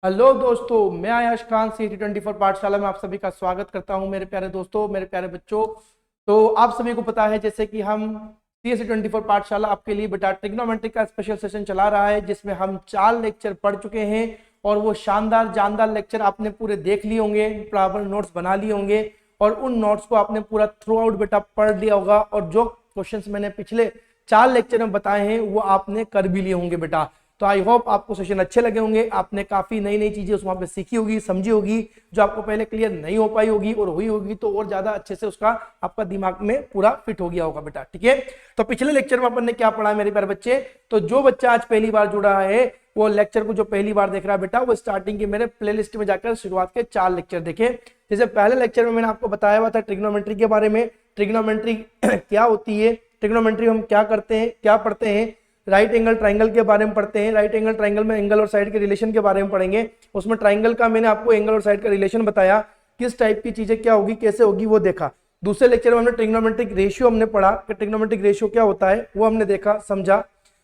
Hello दोस्तों, मैं Ayash Khan CT24 पाठशाला में आप सभी का स्वागत करता हूं। मेरे प्यारे दोस्तों, मेरे प्यारे बच्चों, तो आप सभी को पता है जैसे कि हम CT24 पाठशाला आपके लिए बेटा ट्रिग्नोमेट्री का स्पेशल सेशन चला रहा है, जिसमें हम 4 लेक्चर पढ़ चुके हैं और वो शानदार जानदार लेक्चर आपने पूरे देख लिए होंगे, प्रॉपर नोट्स बना लिए होंगे और उन नोट्स को आपने पूरा थ्रू आउट बेटा पढ़ लिया होगा और जो क्वेश्चंस मैंने पिछले 4 लेक्चर में बताए हैं वो आपने कर भी लिए होंगे बेटा। तो आई होप आपको सेशन अच्छे लगे होंगे। आपने काफी नई नई चीजें उस वहां पे सीखी होगी, समझी होगी, जो आपको पहले क्लियर नहीं हो पाई होगी और हुई होगी तो और ज्यादा अच्छे से उसका आपका दिमाग में पूरा फिट हो गया होगा बेटा। ठीक है, तो पिछले लेक्चर में अपन ने क्या पढ़ा मेरे प्यारे बच्चे? तो जो बच्चा आज पहली बार जुड़ा है वो लेक्चर को जो पहली बार देख रहा है बेटा, वो स्टार्टिंग के मेरे प्लेलिस्ट में जाकर शुरुआत के 4 लेक्चर देखे। जैसे पहले लेक्चर में मैंने आपको बताया हुआ था ट्रिग्नोमेट्री के बारे में, ट्रिग्नोमेट्री क्या होती है, ट्रिग्नोमेट्री हम क्या करते हैं, क्या पढ़ते हैं, राइट एंगल ट्राइंगल के बारे में पढ़ते हैं। राइट एंगल ट्राइंगल में एंगल और साइड के रिलेशन के बारे में पढ़ेंगे। उसमें ट्राइंगल का मैंने आपको एंगल और साइड का रिलेशन बताया, किस टाइप की चीजें क्या होगी, कैसे होगी वो देखा। दूसरे लेक्चर में हमने ट्रिग्नोमेट्रिक रेशियो हमने पढ़ा कि ट्रिग्नोमेट्रिक रेशियो क्या होता है, वो हमने देखा समझा।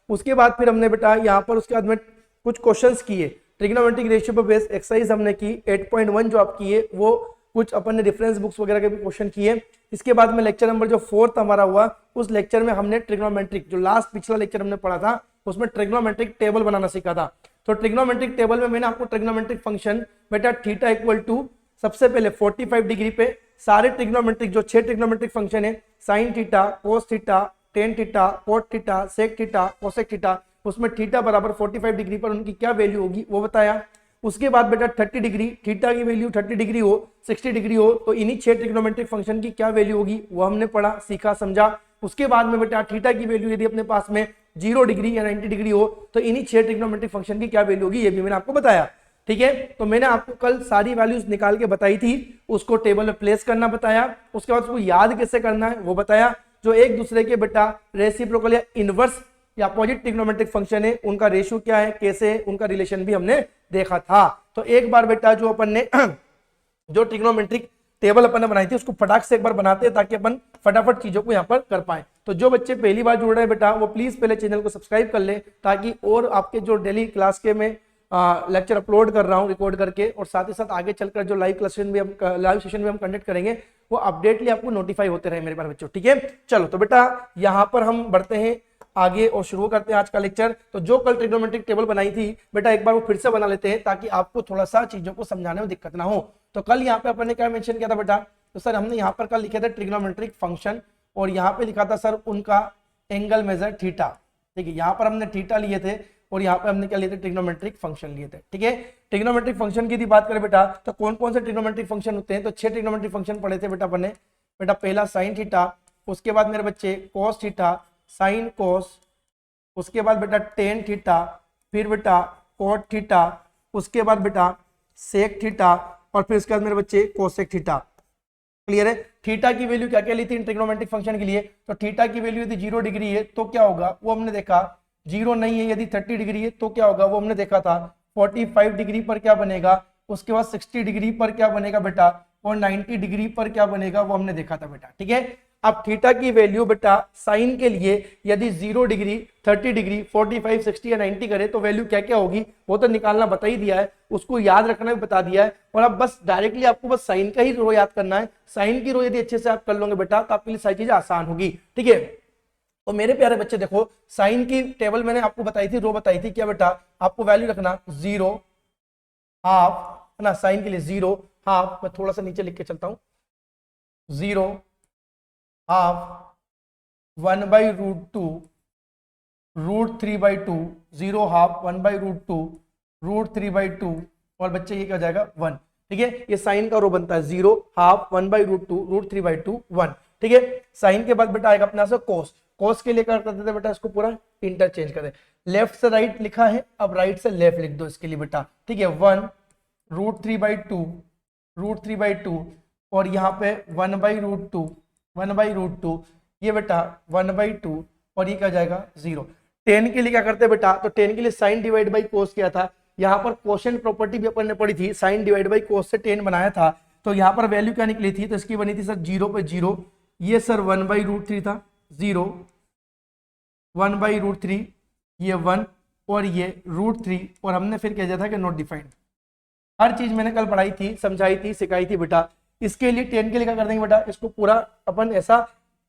उसके बाद फिर हमने बेटा यहाँ पर उसके बाद में कुछ क्वेश्चंस किए ट्रिग्नोमेट्रिक रेशियो पर बेस्ड एक्सरसाइज हमने की 8.1 जो आप किए, वो कुछ अपन ने रेफरेंस बुक्स वगैरह के भी क्वेश्चन किए। इसके बाद में लेक्चर नंबर जो 4 हमारा हुआ, उस लेक्चर में हमने ट्रिग्नोमेट्रिक जो लास्ट पिछला लेक्चर हमने पढ़ा था उसमें ट्रिग्नोमेट्रिक टेबल बनाना सीखा था। तो ट्रिग्नोमेट्रिक टेबल में मैंने आपको ट्रिग्नोमेट्रिक फंक्शन बेटा थीटा इक्वल टू सबसे पहले 45 डिग्री पे सारे ट्रिग्नोमेट्रिक जो 6 ट्रिग्नोमेट्रिक फंक्शन है, sine theta, cos theta, tan theta, cot theta, sec theta, cosec theta, उसमें थीटा बराबर 45 डिग्री पर उनकी क्या वैल्यू होगी वो बताया। उसके बाद बेटा 30 डिग्री, थीटा की वैल्यू 30 डिग्री हो, 60 डिग्री हो तो इन्हीं 6 ट्रिग्नोमेट्रिक फंक्शन की क्या वैल्यू होगी वो हमने पढ़ा, सीखा, समझा। उसके बाद में बेटा थीटा की वैल्यू यदि अपने पास में 0 डिग्री या 90 डिग्री हो तो इन्हीं 6 ट्रिग्नोमेट्रिक फंक्शन की क्या वैल्यू होगी ये भी मैंने आपको बताया। ठीक है, तो मैंने आपको कल सारी वैल्यूज निकाल के बताई थी, उसको टेबल में प्लेस करना बताया। उसके बाद उसको याद कैसे करना है वो बताया। जो एक दूसरे के बेटा रेसिप्रोकल या इनवर्स या अपोजिट ट्रिग्नोमेट्रिक फंक्शन है उनका रेशियो क्या है, कैसे उनका रिलेशन भी हमने देखा था। तो एक बार बेटा जो अपन ने जो ट्रिग्नोमेट्रिक टेबल अपन ने बनाई थी उसको फटाक से एक बार बनाते हैं ताकि अपन फटाफट चीजों को यहाँ पर कर पाए। तो जो बच्चे पहली बार जुड़ रहे हैं बेटा वो प्लीज पहले चैनल को सब्सक्राइब कर ले, ताकि और आपके जो डेली क्लास के में लेक्चर अपलोड कर रहा हूँ रिकॉर्ड करके, और साथ ही साथ आगे चलकर जो लाइव सेशन भी हम कंडक्ट करेंगे वो अपडेटली आपको नोटिफाई होते रहे मेरे प्यारे बच्चों। ठीक है, चलो तो बेटा यहाँ पर हम बढ़ते हैं आगे और शुरू करते हैं आज का लेक्चर। तो जो कल ट्रिग्नोमेट्रिक टेबल बनाई थी बेटा एक बार वो फिर से बना लेते हैं ताकि आपको थोड़ा सा चीजों को समझाने में दिक्कत ना हो। तो कल यहाँ पे अपन ने क्या मेंशन किया था बेटा? तो सर हमने यहाँ पर कल लिखे थे ट्रिग्नोमेट्रिक फंक्शन और यहाँ पे लिखा था सर उनका एंगल मेजर थीटा। ठीक है, यहाँ पर हमने थीटा लिए थे और यहाँ पे हमने क्या लिए थे, ट्रिग्नोमेट्रिक फंक्शन लिए थे। ठीक है, ट्रिग्नोमेट्रिक फंक्शन की यदि बात करें बेटा तो कौन कौन से ट्रिग्नोमेट्रिक फंक्शन होते हैं? तो 6 ट्रिग्नोमेट्रिक फंक्शन पढ़े थे बेटा अपन ने। बेटा पहला साइन थीटा, उसके बाद मेरे बच्चे कोस थीटा, साइन कोस, उसके बाद बेटा टेन थीटा, फिर बेटा कोट थीटा, उसके बाद बेटा सेक थीटा और फिर उसके बाद मेरे बच्चे कोसेक थीटा। क्लियर है? थीटा की वैल्यू क्या क्या ली थी इन ट्रिग्नोमेट्रिक फंक्शन के लिए? तो थीटा की वैल्यू यदि 0 डिग्री है तो क्या होगा वो हमने देखा, 0 नहीं है यदि 30 डिग्री है तो क्या होगा वो हमने देखा था, 45 डिग्री पर क्या बनेगा, उसके बाद 60 डिग्री पर क्या बनेगा बेटा, और 90 डिग्री पर क्या बनेगा वो हमने देखा था बेटा। ठीक है, अब थीटा की वैल्यू बेटा साइन के लिए यदि 0 डिग्री, 30 डिग्री, 45, 60 या 90 करे तो वैल्यू क्या क्या होगी वो तो निकालना बता ही दिया है, उसको याद रखना भी बता दिया है। और अब बस डायरेक्टली आपको बस साइन का ही रो याद करना है। साइन की रो यदि अच्छे से आप कर लोगे बेटा तो आपके लिए सारी चीजें आसान होगी। ठीक है, तो मेरे प्यारे बच्चे देखो साइन की टेबल मैंने आपको बताई थी, रो बताई थी क्या बेटा, आपको वैल्यू रखना 0, हाफ है ना, साइन के लिए 0, हाफ, मैं थोड़ा सा नीचे लिख के चलता हूं, 0, हाफ, 1/√2, √3/2, 0 हाफ, 1/√2, √3/2 और बच्चे ये क्या हो जाएगा 1। ठीक है, ये साइन का रो बनता है 0, हाफ, 1/√2, √3/2, 1। ठीक है, साइन के बाद बेटा आएगा अपना से कोस। कोस के लिए क्या करते थे बेटा, इसको पूरा इंटरचेंज करें, लेफ्ट से राइट लिखा है अब राइट से लेफ्ट लिख दो इसके लिए बेटा। ठीक है, 1 √3/2, √3/2 और यहाँ पे 1/√2, 1/√2 ये बेटा 1/2 और ये क्या जाएगा 0। 10 के लिए क्या करते हैं बेटा, तो 10 के लिए साइन डिवाइड बाई कोस किया था। यहाँ पर कोशेंट प्रॉपर्टी भी अपन ने पढ़ी थी, साइन डिवाइड बाई कोस से 10 बनाया था। तो यहाँ पर वैल्यू क्या निकली थी, तो इसकी बनी थी सर 0 पे 0, ये सर 1/√3 था, 0, 1/√3, ये 1 और ये √3 और हमने फिर कह दिया था कि नॉट डिफाइंड। हर चीज मैंने कल पढ़ाई थी, समझाई थी, सिखाई थी बेटा। इसके लिए 10 के लिए क्या कर देंगे बेटा, इसको पूरा अपन ऐसा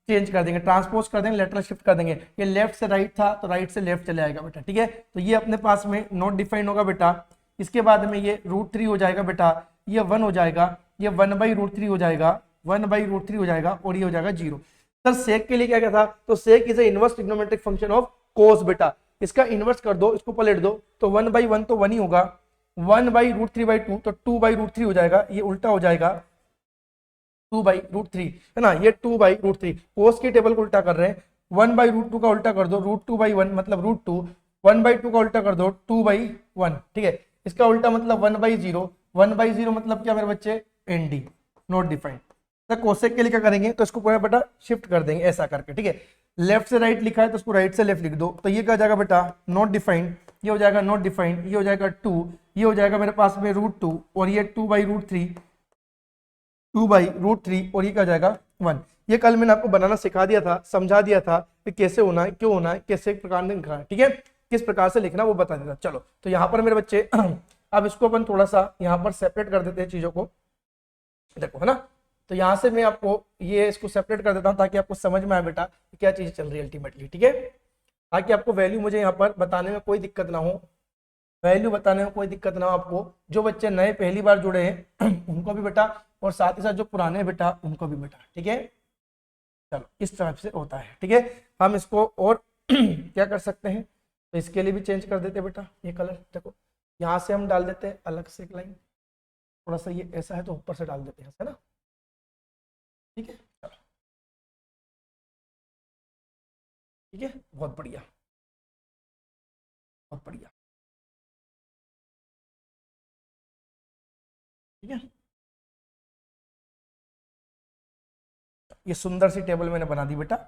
चेंज कर देंगे, ट्रांसपोज कर देंगे, लेटरल शिफ्ट कर देंगे। ये लेफ्ट से राइट था तो राइट से लेफ्ट चले आएगा बेटा, ठीक है। तो ये अपने पास में नॉट डिफाइंड होगा बेटा। इसके बाद में ये √3 हो जाएगा बेटा, ये 1 हो जाएगा, ये 1/√3 हो जाएगा, 1/√3 हो जाएगा, और ये हो जाएगा 0। सर सेक के लिए क्या था, तो sec is a inverse trigonometric function of cos बेटा। इसका इनवर्स कर दो, इसको पलट दो, तो 1/1 तो 1 ही होगा, 1/√3/2 तो 2/√3 हो जाएगा, ये उल्टा हो जाएगा 2/√3, है ना, ये 2/√3। कोस की टेबल को उल्टा कर रहे हैं, 1/√2 का उल्टा कर दो, √2/1 मतलब √2, 1/2 का उल्टा कर दो 2/1, ठीक है। इसका उल्टा मतलब 1/0, 1/0 मतलब क्या मेरे बच्चे, ND, नॉट डिफाइंड। तो कोसेक के लिए क्या करेंगे, तो इसको पूरा बेटा शिफ्ट कर देंगे ऐसा करके, ठीक है। लेफ्ट से राइट लिखा है तो उसको राइट से लेफ्ट लिख दो, तो ये क्या हो जाएगा बेटा, नॉट डिफाइंड, ये हो जाएगा नॉट डिफाइंड, ये हो जाएगा 2, ये हो जाएगा मेरे पास में √2, और ये 2/√3, 2/√3, और ये क्या हो जाएगा 1। ये कल मैंने आपको बनाना सिखा दिया था, समझा दिया था कि कैसे होना है, क्यों होना है, कैसे प्रकार से लिखना है, ठीक है, किस प्रकार से लिखना वो बता देता। चलो तो यहाँ पर मेरे बच्चे अब इसको अपन थोड़ा सा यहाँ पर सेपरेट कर देते हैं चीजों को, देखो, है ना। तो यहाँ से मैं आपको ये इसको सेपरेट कर देता हूँ ताकि आपको समझ में आए बेटा क्या चीज चल रही है अल्टीमेटली, ठीक है, ताकि आपको वैल्यू मुझे यहाँ पर बताने में कोई दिक्कत ना हो, वैल्यू बताने में कोई दिक्कत ना हो आपको। जो बच्चे नए पहली बार जुड़े हैं उनको भी बेटा, और साथ ही साथ जो पुराने हैं बेटा उनको भी बेटा, ठीक है। चलो इस तरह से होता है, ठीक है। हम इसको और क्या कर सकते हैं, तो इसके लिए भी चेंज कर देते हैं बेटा, ये कलर देखो, यहाँ से हम डाल देते हैं अलग से एक लाइन, थोड़ा सा ये ऐसा है तो ऊपर से डाल देते हैं, है ना, ठीक है। चलो ठीक है, बहुत बढ़िया, बहुत बढ़िया, ठीक है। ये सुंदर सी टेबल मैंने बना दी बेटा,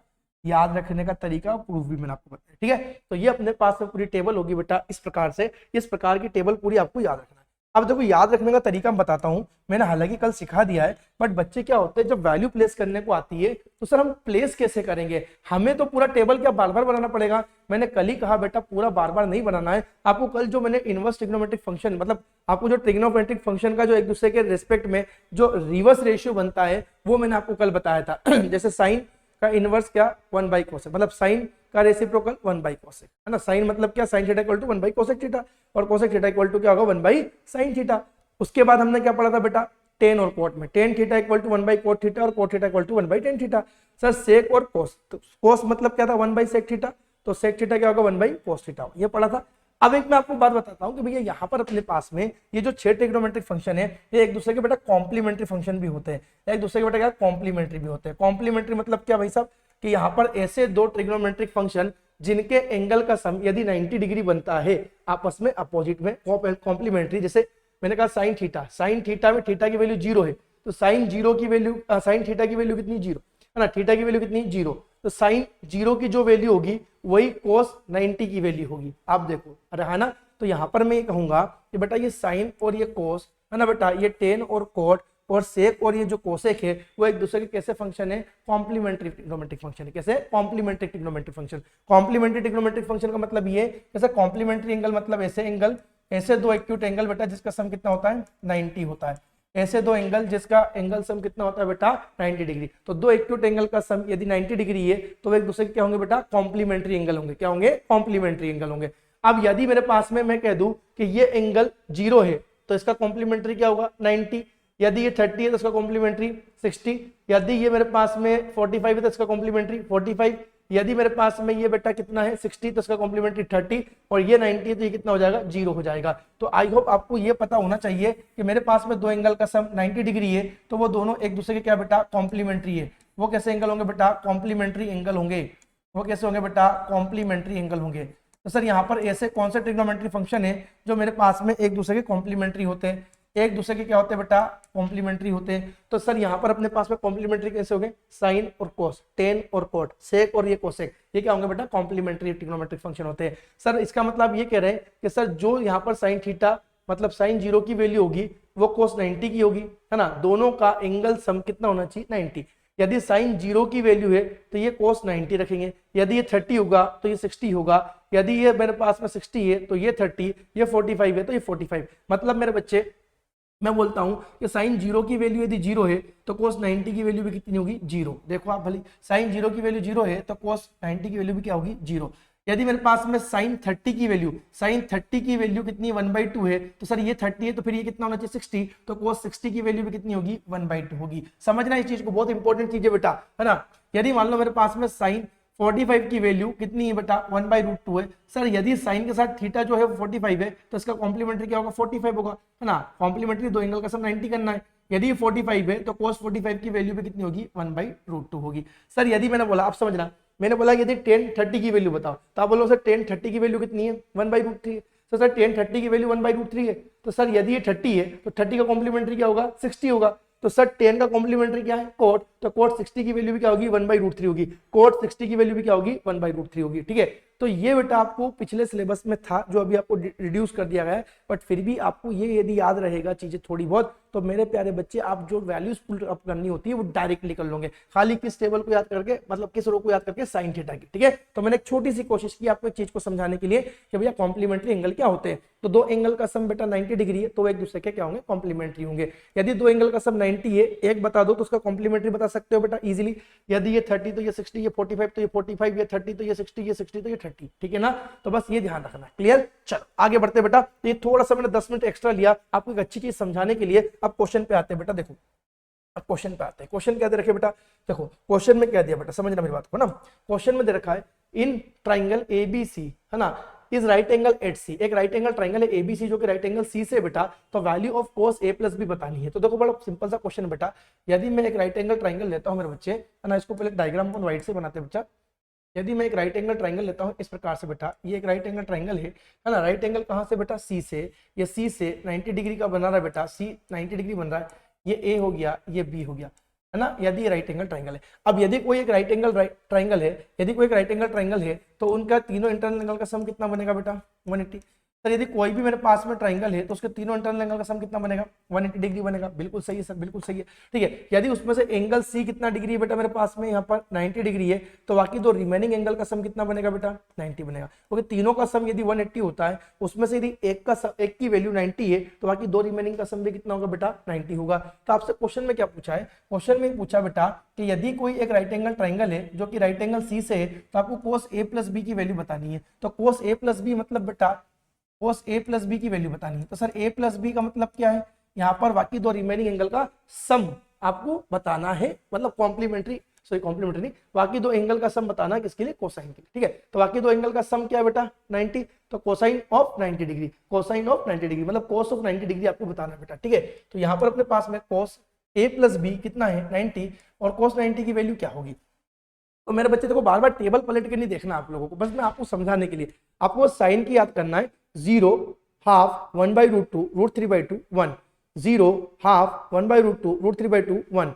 याद रखने का तरीका प्रूफ भी मैंने आपको बताया, ठीक है। तो ये अपने पास में पूरी टेबल होगी बेटा इस प्रकार से, इस प्रकार की टेबल पूरी आपको याद रखना है। अब देखो याद रखने का तरीका मैं बताता हूं, मैंने हालांकि कल सिखा दिया है, बट बच्चे क्या होते हैं जब वैल्यू प्लेस करने को आती है तो सर हम प्लेस कैसे करेंगे, हमें तो पूरा टेबल क्या बार बार बनाना पड़ेगा। मैंने कल ही कहा बेटा पूरा बार बार नहीं बनाना है आपको। कल जो मैंने इनवर्स ट्रिग्नोमेट्रिक फंक्शन, मतलब आपको जो ट्रिग्नोमेट्रिक फंक्शन का जो एक दूसरे के रिस्पेक्ट में जो रिवर्स रेशियो बनता है वो मैंने आपको कल बताया था जैसे साइन का इनवर्स क्या 1/cos, मतलब साइन का रेसिप्रोकल 1/cosec, है ना। साइन मतलब क्या, sine theta equal to 1/cosec theta, और कोसेक थीटा इक्वल टू क्या होगा 1/sin थीटा। उसके बाद हमने क्या पढ़ा था बेटा, टेन और कोट में, tan theta equal to 1/cot theta और cot theta equal to 1/tan theta. Sir sec और कोस, तो कोस मतलब क्या था 1/sec थीटा, तो सेक थीटा क्या होगा 1/cos थीटा, ये पढ़ा था। अब एक मैं आपको बात बताता हूं कि भैया यहाँ पर अपने पास में ये जो 6 ट्रिग्नोमेट्रिक फंक्शन है ये एक दूसरे के बेटा कॉम्प्लीमेंट्री फंक्शन भी होते हैं, एक दूसरे के बेटा क्या कॉम्प्लीमेंट्री भी होते हैं। कॉम्प्लीमेंट्री मतलब क्या भाई साहब, कि यहाँ पर ऐसे दो ट्रिग्नोमेट्रिक फंक्शन जिनके एंगल का सम यदि 90 डिग्री बनता है आपस में अपोजिट में कॉम्प्लीमेंट्री, जैसे मैंने कहा साइन थीटा, साइन थीटा में थीटा की वैल्यू 0 है तो साइन 0 की वैल्यू, साइन थीटा की वैल्यू कितनी 0 है ना, थीटा की वैल्यू कितनी 0, तो साइन 0 की जो वैल्यू होगी वही कोस 90 की वैल्यू होगी। आप देखो अरे है ना, तो यहाँ पर मैं ये कहूंगा कि बेटा ये साइन और ये कोस है ना बेटा, ये टेन और कोट और सेक और ये जो कोसेक है वो एक दूसरे के कैसे फंक्शन है, कॉम्प्लीमेंट्री ट्रिग्नोमेट्रिक फंक्शन है। कैसे complementary trigonometric function, complementary trigonometric function का मतलब ये, जैसे कॉम्प्लीमेंट्री एंगल मतलब ऐसे एंगल, ऐसे दो एक्यूट एंगल बेटा जिसका सम कितना होता है 90 होता है, ऐसे दो एंगल जिसका एंगल सम कितना होता है बेटा 90 डिग्री। तो दो एक्यूट एंगल का सम यदि 90 डिग्री है तो एक दूसरे के क्या होंगे बेटा कॉम्प्लीमेंट्री एंगल होंगे, क्या होंगे कॉम्प्लीमेंट्री एंगल होंगे। अब यदि मेरे पास में मैं कह दूं कि ये एंगल 0 है तो इसका कॉम्प्लीमेंट्री क्या होगा 90, यदि ये 30 है तो इसका कॉम्प्लीमेंट्री 60, यदि ये मेरे पास में 45 है तो इसका कॉम्प्लीमेंट्री 45, यदि मेरे पास में ये बेटा कितना है 60 तो इसका कॉम्प्लीमेंट्री 30, और ये 90 है तो ये कितना हो जाएगा 0 हो जाएगा। तो आई होप आपको ये पता होना चाहिए कि मेरे पास में दो एंगल का सम 90 डिग्री है तो वो दोनों एक दूसरे के क्या बेटा कॉम्प्लीमेंट्री है। वो कैसे एंगल होंगे बेटा कॉम्प्लीमेंट्री एंगल होंगे, वो कैसे होंगे बेटा कॉम्प्लीमेंट्री एंगल होंगे। तो सर यहाँ पर ऐसे कौन से ट्रिग्नोमेट्री फंक्शन है जो मेरे पास में एक दूसरे के कॉम्प्लीमेंट्री होते हैं, एक दूसरे के क्या होते हैं बेटा कॉम्प्लीमेंट्री होते हैं। तो सर यहाँ पर अपने पास में कॉम्प्लीमेंट्री कैसे होंगे, साइन और कोस, टेन और कोट, सेक और ये कोसेक, ये क्या होंगे बेटा कॉम्प्लीमेंट्री ट्रिग्नोमेट्रिक फंक्शन होते हैं। सर इसका मतलब ये कह रहे हैं कि सर जो यहाँ पर साइन थीटा मतलब साइन 0 की वैल्यू होगी वो कोस 90 की होगी, है ना, दोनों का एंगल सम कितना होना चाहिए 90। यदि साइन 0 की वैल्यू है तो ये कोस 90 रखेंगे, यदि ये 30 होगा तो ये 60 होगा, यदि ये मेरे पास में 60 है तो ये 30, ये 45 है तो ये 45। मतलब मेरे बच्चे मैं बोलता हूं कि साइन 0 की वैल्यू यदि 0 है तो cos 90 की वैल्यू भी कितनी होगी 0। देखो आप भले साइन 0 की वैल्यू 0 है तो cos 90 की वैल्यू भी क्या होगी 0। यदि मेरे पास में साइन 30 की वैल्यू कितनी 1/2 है तो सर ये 30 है तो फिर ये कितना होना चाहिए 60, तो cos 60 की वैल्यू भी कितनी होगी 1/2 होगी। समझना इस चीज को, बहुत इंपॉर्टेंट चीज है बेटा, है ना। यदि मान लो मेरे पास में साइन 45 की वैल्यू कितनी है बेटा 1/√2 है, सर यदि साइन के साथ थीटा जो है 45 है तो इसका कॉम्प्लीमेंट्री क्या होगा 45 होगा, है ना। कॉम्प्लीमेंट्री दो एंगल का सम 90 करना है। यदि 45 है तो cos 45 की वैल्यू भी कितनी होगी 1/√2 होगी। सर यदि मैंने बोला, आप समझना, मैंने बोला यदि tan 30 की वैल्यू बताओ तो आप बोलो सर tan 30 की वैल्यू कितनी है 1/√3 है। तो सर tan 30 की वैल्यू 1/√3 है तो सर यदि ये 30 है तो 30 का कॉम्प्लीमेंट्री क्या होगा 60 होगा। तो सर tan का कॉम्प्लीमेंट्री क्या है cot, तो cot 60 की वैल्यू भी क्या होगी 1/√3 होगी। cot 60 की वैल्यू भी क्या होगी 1/√3 होगी। ठीक है, तो ये बेटा आपको पिछले सिलेबस में था जो अभी आपको रिड्यूस कर दिया गया है, बट फिर भी आपको ये यदि याद रहेगा चीजें थोड़ी बहुत तो मेरे प्यारे बच्चे आप जो वैल्यूज पुल अप करनी होती है वो डायरेक्टली कर लोगे, खाली किस टेबल को याद करके, मतलब किस रो को याद करके, साइन थीटा की। ठीक है, तो मैंने एक छोटी सी कोशिश की आपको एक चीज को समझाने के लिए कि भैया कॉम्प्लीमेंट्री एंगल क्या होते हैं। तो दो एंगल का सम बेटा 90 डिग्री है तो एक दूसरे के क्या होंगे कॉम्प्लीमेंट्री होंगे। यदि दो एंगल का सम 90 है, एक बता दो तो उसका कॉम्प्लीमेंट्री बता सकते हो बेटा इजीली। यदि ये 30 तो ये 60, ये 45 तो ये 45, ये 30 तो ये 60, ये 60 तो ये 30। ठीक है ना, तो बस ये ध्यान रखना। क्लियर, चलो आगे बढ़ते बेटा। तो ये थोड़ा सा मैंने 10 मिनट एक्स्ट्रा लिया आपको एक अच्छी चीज समझाने के लिए। अब क्वेश्चन पे आते हैं बेटा, देखो अब क्वेश्चन पे आते हैं। क्वेश्चन क्या दे रखे बेटा, देखो क्वेश्चन में क्या दिया बेटा, समझना मेरी बात को ना। क्वेश्चन में दे रखा है इन ट्राइंगल एबीसी, है ना, is right angle at C. एक राइट एंगल ट्राइंगल है एबीसी जो कि राइट एंगल सी से बेटा, तो value of cos a plus B बतानी है। तो देखो बड़ा सिंपल सा क्वेश्चन बेटा, यदि मैं एक राइट एंगल ट्राइंगल लेता हूं मेरे बच्चे, है ना, इसको पहले डायग्राम को व्हाइट से बनाते हैं बच्चा। यदि मैं एक राइट एंगल ट्राइंगल लेता हूँ इस प्रकार से बेटा, ये एक राइट एंगल ट्राइंगल है ना। राइट एंगल कहाँ से बेटा, सी से। ये सी से 90 डिग्री का बना रहा है बेटा, सी 90 डिग्री बन रहा है। ये ए हो गया, ये बी हो गया, है ना, यदि राइट एंगल ट्राइंगल है। अब यदि कोई एक राइट एंगल ट्राइंगल है, यदि कोई एक राइट एंगल ट्राइंगल है तो उनका तीनों इंटरनल एंगल का सम कितना बनेगा बेटा 180। सर यदि कोई भी मेरे पास में ट्राइंगल है तो उसके तीनों इंटरनल एंगल का सम कितना बनेगा 180 डिग्री बनेगा। बिल्कुल सही है सर, बिल्कुल सही है। ठीक है, यदि उसमें से एंगल सी कितना डिग्री है बेटा मेरे पास में यहाँ पर 90 डिग्री है तो बाकी दो रिमेनिंग एंगल का सम कितना बनेगा बेटा 90 बनेगा। क्योंकि तीनों का सम यदि 180 होता है उसमें से यदि एक की वैल्यू 90 है तो बाकी दो रिमेनिंग का सम भी कितना होगा बेटा 90 होगा। तो आपसे क्वेश्चन में क्या पूछा है, क्वेश्चन में पूछा बेटा कि यदि कोई एक राइट एंगल ट्राइंगल है जो कि राइट एंगल सी से है तो आपको cos a प्लस बी की वैल्यू बतानी है। तो cos a प्लस बी मतलब बेटा cos a प्लस बी की वैल्यू बतानी है। तो सर a प्लस बी का मतलब क्या है, यहाँ पर बाकी दो रिमेनिंग एंगल का सम आपको बताना है, मतलब कॉम्प्लीमेंट्री, सॉरी कॉम्प्लीमेंट्री नहीं, बाकी दो एंगल का सम बताना है किसके लिए, कोसाइन के लिए। ठीक है, तो बाकी दो एंगल का सम क्या है बेटा 90, तो cosine of 90 degree, cosine of 90 degree मतलब cos ऑफ 90 डिग्री आपको बताना है बेटा। ठीक है, तो यहाँ पर अपने पास में cos a प्लस बी कितना है 90 और cos 90 की वैल्यू क्या होगी। तो मेरे बच्चे देखो बार बार टेबल पलट के नहीं देखना आप लोगों को, बस मैं आपको समझाने के लिए आपको साइन की याद करना है। 0 हाफ 1/√2 √3/2 1, 0 हाफ 1/√2 √3/2 1।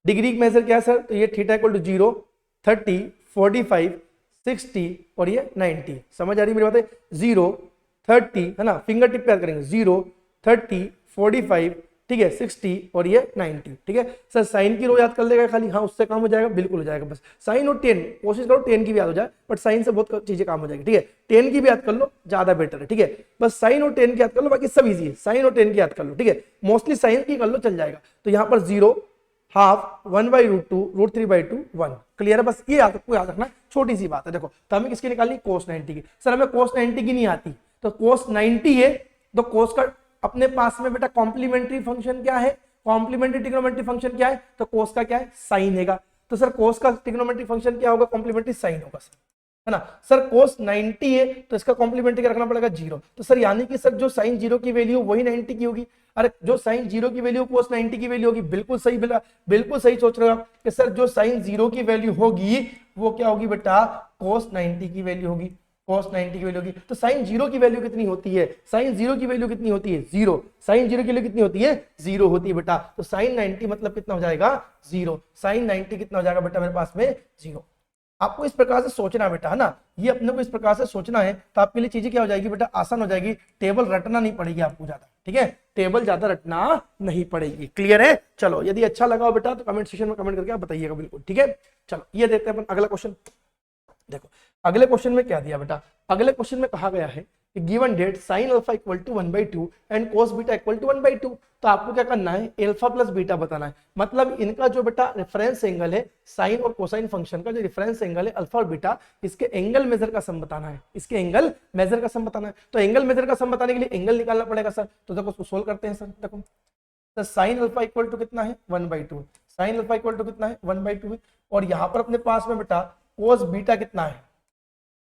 डिग्री मेजर क्या है सर, तो ये थीटा इक्वल टू 0, 30, 45, 60 और ये 90। समझ आ रही मेरी बात है, 0, 30, है ना, फिंगर टिप पे याद करेंगे 0, 30, 45, ठीक है 60 और ये 90। ठीक है सर, साइन की रो याद कर लेगा खाली, हाँ उससे काम हो जाएगा, बिल्कुल हो जाएगा। बस साइन और 10 कोशिश करो 10 की भी याद हो जाए, बट साइन से बहुत चीजें काम हो जाएगी। ठीक है, 10 की भी याद कर लो ज्यादा बेटर है। ठीक है, बस साइन और 10 की याद कर लो, बाकी सब इजी है, साइन और 10 की याद कर लो। ठीक है, मोस्टली साइन की कर लो चल जाएगा। तो यहाँ पर 0 हाफ 1/√2 √3/2 1। क्लियर है, बस ये आपको याद रखना, छोटी सी बात है। देखो तो हमें किसकी निकालनी, cos 90 की। सर हमें cos 90 की नहीं आती, तो cos 90 है तो cos का अपने पास में बेटा कॉम्प्लीमेंट्री फंक्शन क्या है, कॉम्प्लीमेंट्री ट्रिग्नोमेट्री फंक्शन क्या है, तो cos का क्या है साइन हैगा। तो सर cos का ट्रिग्नोमेट्री फंक्शन क्या होगा, कॉम्प्लीमेंट्री साइन होगा सर, है ना। सर cos 90 है तो इसका कॉम्प्लीमेंट्री क्या रखना पड़ेगा 0। तो सर यानी कि सर जो साइन 0 की वैल्यू वही 90 की होगी। अरे जो साइन 0 की वैल्यू cos 90 की वैल्यू होगी, बिल्कुल सही बेटा, बिल्कुल सही सोच रहे हो आप कि सर जो साइन 0 की वैल्यू होगी वो क्या होगी बेटा cos 90 की वैल्यू होगी, cos 90 की वैल्यू होगी। तो साइन 0 की वैल्यू कितनी होती है, साइन 0 की वैल्यू कितनी होती है 0, साइन 0 की वैल्यू कितनी होती है 0 होती है बेटा। तो साइन 90 मतलब कितना हो जाएगा 0, साइन 90 कितना हो जाएगा बेटा मेरे पास में 0। आपको इस प्रकार से सोचना बेटा, है ना, ये अपने को इस प्रकार से सोचना है तो आपके लिए चीजें क्या हो जाएगी बेटा, आसान हो जाएगी। टेबल रटना नहीं पड़ेगी आपको ज्यादा, ठीक है, टेबल ज्यादा रटना नहीं पड़ेगी। क्लियर है, चलो यदि अच्छा लगा हो बेटा तो कमेंट सेक्शन में कमेंट करके आप बताइएगा, बिल्कुल ठीक है। चलो ये देखते हैं अपन अगला क्वेश्चन। देखो अगले क्वेश्चन में क्या दिया बेटा, अगले क्वेश्चन में कहा गया है कि given that sine alpha equal to 1/2 and cos beta equal to 1/2, तो आपको क्या करना है, अल्फा प्लस बीटा बताना है। मतलब इनका जो बेटा रेफरेंस एंगल है साइन और कोसाइन फंक्शन का जो रेफरेंस एंगल है अल्फा और बीटा, इसके एंगल मेजर का सम बताना है, इसके एंगल मेजर का सम बताना है। तो एंगल मेजर का सम बताने के लिए एंगल निकालना पड़ेगा सर। तो देखो उसको सोल्व करते हैं सर। देखो sir sine alpha equal to कितना है 1/2, साइन अल्फा इक्वल टू कितना है 1/2 है, और यहाँ पर अपने पास में बेटा कोस बीटा कितना है,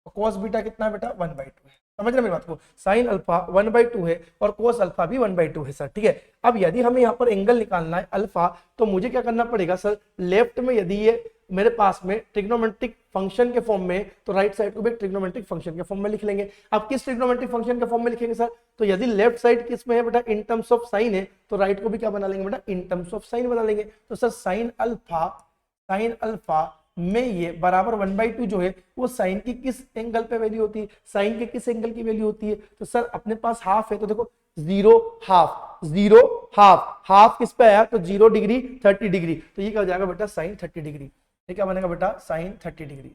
कोस बीटा कितना है बेटा 1/2 है। समझ रहे मेरी बात को, साइन अल्फा 1/2 है और कोस अल्फा भी 1/2 है सर, ठीक है। अब यदि हमें यहाँ पर एंगल निकालना है अल्फा, तो मुझे क्या करना पड़ेगा सर, लेफ्ट में यदि ये मेरे पास में ट्रिग्नोमेट्रिक फंक्शन के फॉर्म में, तो राइट साइड को भी ट्रिग्नोमेट्रिक फंक्शन के फॉर्म में लिख लेंगे। अब किस ट्रिग्नोमेट्रिक फंक्शन के फॉर्म में लिखेंगे सर, तो यदि लेफ्ट साइड किस में है बेटा इन टर्म्स ऑफ साइन है, तो राइट को भी क्या बना लेंगे बेटा इन टर्म्स ऑफ साइन बना लेंगे। तो सर साइन अल्फा में ये बराबर 1/2 जो है वो साइन की किस एंगल पे वैल्यू होती है, साइन के किस एंगल की वैल्यू होती है। तो सर अपने पास हाफ है, तो देखो 0 हाफ किस पे आया, तो 0 डिग्री 30 डिग्री, तो ये क्या हो जाएगा बेटा साइन 30 डिग्री। ये क्या बनेगा बेटा sine 30 degree,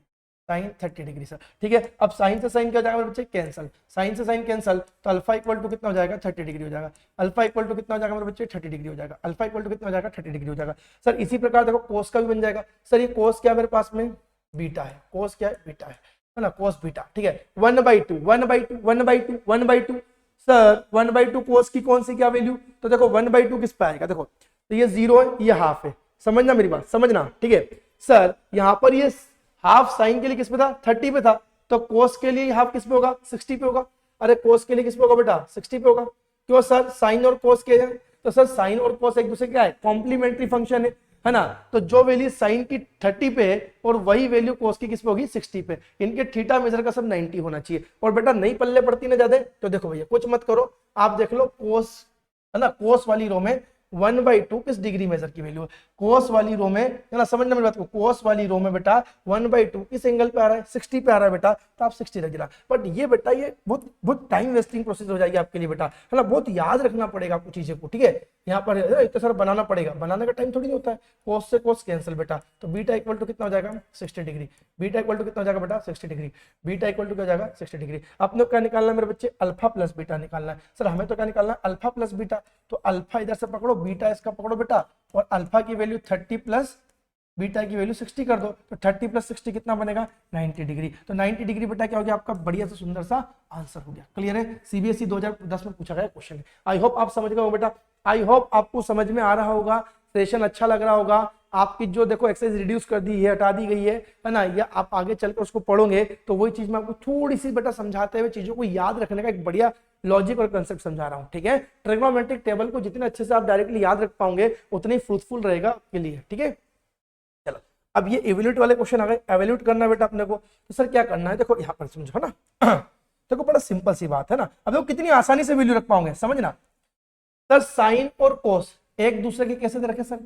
sine 30 degree sir, ठीक है। अब साइन से साइन क्या हो जाएगा बच्चे कैंसल, साइन से साइन कैंसल, तो अल्फा इक्वल टू कितना हो जाएगा 30 डिग्री हो जाएगा। अल्फा इक्वल टू कितना हो जाएगा मेरे बच्चे 30 डिग्री हो जाएगा। अल्फा इक्वल टू कितना हो जाएगा 30 डिग्री हो जाएगा सर। इसी प्रकार देखो कोस का भी बन जाएगा सर। ये कोस क्या मेरे पास में बीटा है, कोस क्या है बीटा है ना, कोस बीटा, ठीक है। 1/2 सर 1/2 कोस की कौन सी क्या वैल्यू, तो देखो 1/2 किस पे आएगा, देखो तो ये 0 है, ये हाफ है, समझना मेरी बात, समझना, ठीक है सर। यहाँ पर ये हाफ साइन के लिए किस पे था 30 पे था, तो कोस के लिए हाफ किस पे होगा 60 पे होगा। अरे कोस के लिए किस पे होगा बेटा 60 पे होगा, क्यों सर साइन और कोस के हैं, तो सर साइन और कोस एक दूसरे क्या है कॉम्प्लीमेंट्री फंक्शन है ना। तो जो वैल्यू साइन की 30 पे है और वही वैल्यू कोस की किस पे होगी 60 पे, इनके थीटा मेजर का सब 90 होना चाहिए। और बेटा नहीं पल्ले पड़ती ना ज्यादा, तो देखो भैया कुछ मत करो, आप देख लो कोस है ना, कोस वाली रो में 1/2 किस डिग्री मेजर की वैल्यू है, कोस वाली रो में है ना, समझना मेरी बात को, कोस वाली रो में बेटा 1/2 किस एंगल पे आ रहा है 60 पे आ रहा है बेटा, तो आप 60 रख देना। बट ये बेटा ये बहुत टाइम वेस्टिंग प्रोसेस हो जाएगी आपके लिए बेटा, है ना, बहुत याद रखना पड़ेगा आपको चीजें को, ठीक है। यहाँ पर इतना सारा बनाना पड़ेगा, बनाने का टाइम थोड़ी नहीं होता है। कोस से कोस कैंसिल बेटा, तो बीटा इक्वल टू कितना हो जाएगा 60 डिग्री, बीटा इक्वल टू कितना हो जाएगा बेटा 60 डिग्री, बीटा इक्वल टू क्या हो जाएगा 60 डिग्री। अपने क्या निकालना है मेरे बच्चे, अल्फा प्लस बीटा निकालना है सर। हमें तो क्या निकालना है अल्फा प्लस बीटा, तो अल्फा इधर से पकड़ो, बीटा इसका पकड़ो बेटा, और अल्फा की वैल्यू 30 प्लस बीटा की वैल्यू 60 कर दो, तो 30 प्लस 60 कितना बनेगा 90 डिग्री। तो 90 डिग्री बेटा क्या हो गया आपका बढ़िया सा सुंदर सा आंसर हो गया। क्लियर है, सीबीएसई 2010 में पूछा गया क्वेश्चन है। आई होप आप समझ गए हो बेटा, आई होप आपको समझ में आ रहा होगा, सेशन अच्छा लग रहा होगा। आपकी जो देखो एक्सरसाइज रिड्यूस कर दी है, हटा दी गई है ना, या आप आगे चलकर उसको पढ़ोगे तो वही चीज मैं आपको थोड़ी सी बेटा समझाते हुए चीजों को याद रखने का एक बढ़िया लॉजिक और कंसेप्ट समझा रहा हूं, ठीक है। ट्रिग्नोमेट्रिक टेबल को जितने अच्छे से आप डायरेक्टली याद रख पाओगे उतने फ्रूटफुल रहेगा आपके लिए, ठीक है। चलो अब ये इवैल्यूएट वाले क्वेश्चन आ गए, इवैल्यूएट करना बेटा अपने को, तो सर क्या करना है, देखो यहाँ पर समझो ना देखो बड़ा सिंपल सी बात है ना। अब देखो कितनी आसानी से वैल्यू रख पाओगे, समझना सर। साइन और कोस एक दूसरे के कैसे दे रखे सर,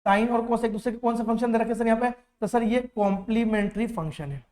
साइन और कोस एक दूसरे के कौन से फंक्शन दे रखे सर यहाँ पे, तो सर ये कॉम्प्लीमेंट्री फंक्शन है।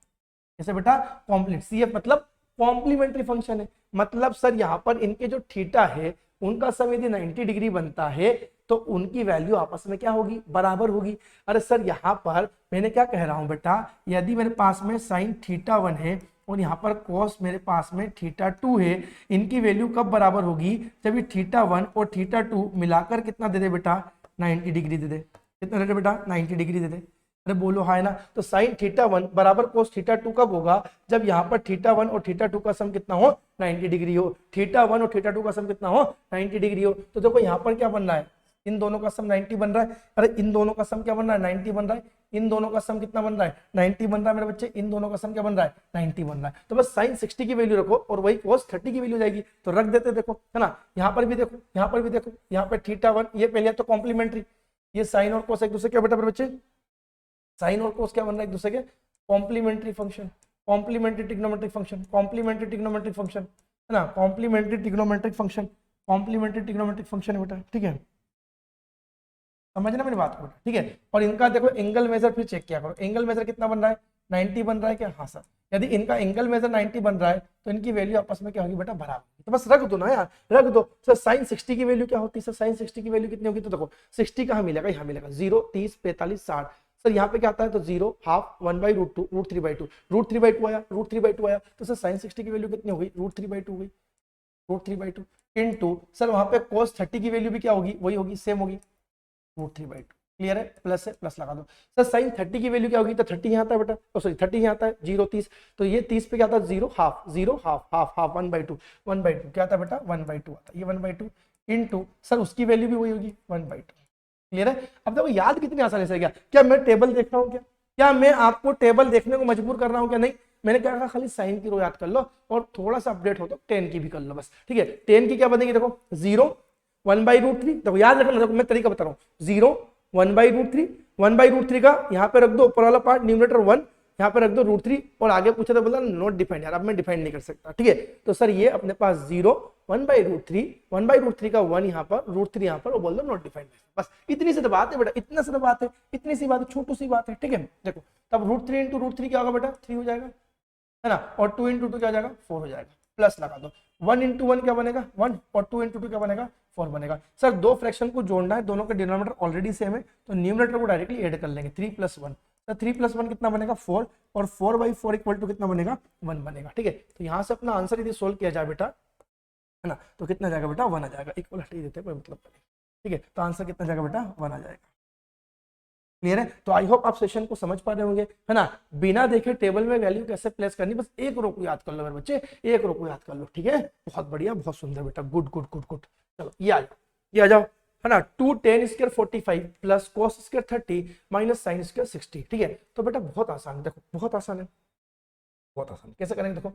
जैसे बेटा कॉम्प्लीमेंट, सीएफ मतलब कॉम्प्लीमेंट्री फंक्शन है, मतलब सर यहाँ पर इनके जो थीटा है उनका सम यदि 90 डिग्री बनता है तो उनकी वैल्यू आपस में क्या होगी बराबर होगी। अरे सर यहाँ पर मैंने क्या कह रहा हूं बेटा, यदि मेरे पास में साइन θ1 है और यहाँ पर कोस मेरे पास में θ2 है, इनकी वैल्यू कब बराबर होगी, जब ये θ1 और θ2 मिलाकर कितना दे दे बेटा 90 डिग्री दे दे। कितना दे दे बेटा 90 डिग्री दे दे। अरे बोलो हाँ है ना। तो साइन θ1 बराबर कोस θ2 कब होगा, जब यहाँ पर θ1 और θ2 का सम कितना हो 90 डिग्री हो, θ1 और θ2 का सम कितना हो 90 डिग्री हो। तो देखो यहाँ पर क्या बन रहा है, इन दोनों का सम 90 बन रहा है। अरे इन दोनों का सम क्या बन रहा है 90 बन रहा है, इन दोनों का सम कितना बन रहा है 90 बन रहा है मेरे बच्चे, इन दोनों का सम क्या बन रहा है 90 बन रहा है। तो बस साइन 60 की वैल्यू रखो और वही कोस 30 की वैल्यू जाएगी, तो रख देते देखो है ना। यहाँ पर भी देखो, यहाँ पर भी देखो, यहाँ पर θ1 ये पहले तो कॉम्प्लीमेंट्री, ये साइन और कोस एक दूसरे क्या बेटा मेरे बच्चे, साइन और कोस क्या बन रहा है एक दूसरे के complementary function, complementary trigonometric function, complementary trigonometric function है ना, complementary trigonometric function, complementary trigonometric function है बेटा, ठीक है। समझना मेरी बात को, ठीक है। और इनका देखो एंगल मेजर फिर चेक किया करो, एंगल मेजर कितना बन रहा है 90 बन रहा है क्या, हाँ सर। यदि इनका एंगल मेजर 90 बन रहा है तो इनकी वैल्यू आपस में क्या होगी बेटा बराबर। तो बस रख दो ना यार, रख दो। सर साइन 60 की वैल्यू क्या होती है, सर साइन 60 की वैल्यू कितनी होगी, तो देखो 60 कहाँ मिलेगा, यहाँ मिलेगा 0, 30, 45, 60। सर यहाँ पे क्या आता है, तो 0 हाफ 1/√2 √3/2 √3/2 आया, √3/2 आया, तो सर साइन 60 की वैल्यू कितनी हो गई, √3/2 हो गई, √3/2 इनटू सर वहां पे cos 30 की वैल्यू भी क्या होगी, वही होगी, सेम होगी, √3/2। क्लियर है, प्लस है, प्लस लगा दो। सर साइन 30 की वैल्यू क्या होगी, तो 30 यहाँ आता है बेटा, सॉरी 30 यहाँ आता है, 0 30, तो ये 30 पे क्या आता है, 0 हाफ 1/2 1/2 क्या आता है बेटा, 1/2 आता है, ये 1/2 इनटू सर उसकी वैल्यू भी वही होगी 1/2। क्लियर है। अब देखो याद कितनी आसानी से गया, क्या मैं टेबल देख रहा हूँ, क्या मैं आपको टेबल देखने को मजबूर कर रहा हूँ, क्या नहीं, मैंने क्या कहा, खाली साइन की रो याद कर लो और थोड़ा सा अपडेट हो तो 10 की भी कर लो बस, ठीक है। 10 की क्या बनेगी, देखो 0 1/√3, देखो याद रखना, देखो मैं तरीका बता रहा हूँ, 0 1/√3 का यहाँ पे रख दो ऊपर वाला पार्ट, न्यूमरेटर 1, यहाँ पे रख दो √3 और आगे पूछा तो बोला नॉट डिफाइंड, यार अब मैं डिफाइंड नहीं कर सकता, ठीक है। तो सर ये अपने पास 0 1/√3 का 1 यहाँ पर, √3 यहाँ पर, वो बोल दो नॉट डिफाइंड, बस इतनी सी तो बात है बेटा, इतना सी तो बात है, इतनी सी बात है, छोटी सी बात है, ठीक है। देखो तब √3 इंटू √3 क्या होगा बेटा, 3 हो जाएगा, है ना, और 2 इंटू 2 क्या हो जाएगा, 4 हो जाएगा, प्लस लगा दो, 1 इंटू 1 क्या बनेगा 1 और 2 इंटू 2 क्या बनेगा 4 बनेगा। सर दो फ्रैक्शन को जोड़ना है, दोनों का डिनोमिनेटर ऑलरेडी सेम है, तो न्यूमरेटर को डायरेक्टली ऐड कर लेंगे, 3 + 1, तो 3 + 1 कितना बनेगा 4, और 4/4 इक्वल टू कितना बनेगा 1 बनेगा, ठीक है। तो यहाँ से अपना आंसर यदि सोल्व किया जाए बेटा, है ना, तो कितना जाएगा बेटा 1 आ जाएगा, इक्वल हटा देते हैं मतलब, ठीक है। तो आंसर कितना जाएगा बेटा 1 आ जाएगा। क्लियर है। तो आई होप आप सेशन को समझ पा रहे होंगे, है ना, बिना देखे टेबल में वैल्यू कैसे प्लेस करनी, बस एक रो को याद कर लो मेरे बच्चे, एक रो को याद कर लो, ठीक है। बहुत बढ़िया, बहुत सुंदर बेटा, गुड गुड गुड गुड। चलो ये आ जाओ, ये आ जाओ, है ना, 2 tan² 45 plus cos² 30 minus sin² 60, ठीक है। तो बेटा बहुत आसान है, देखो बहुत आसान है, बहुत आसान, कैसे करेंगे देखो,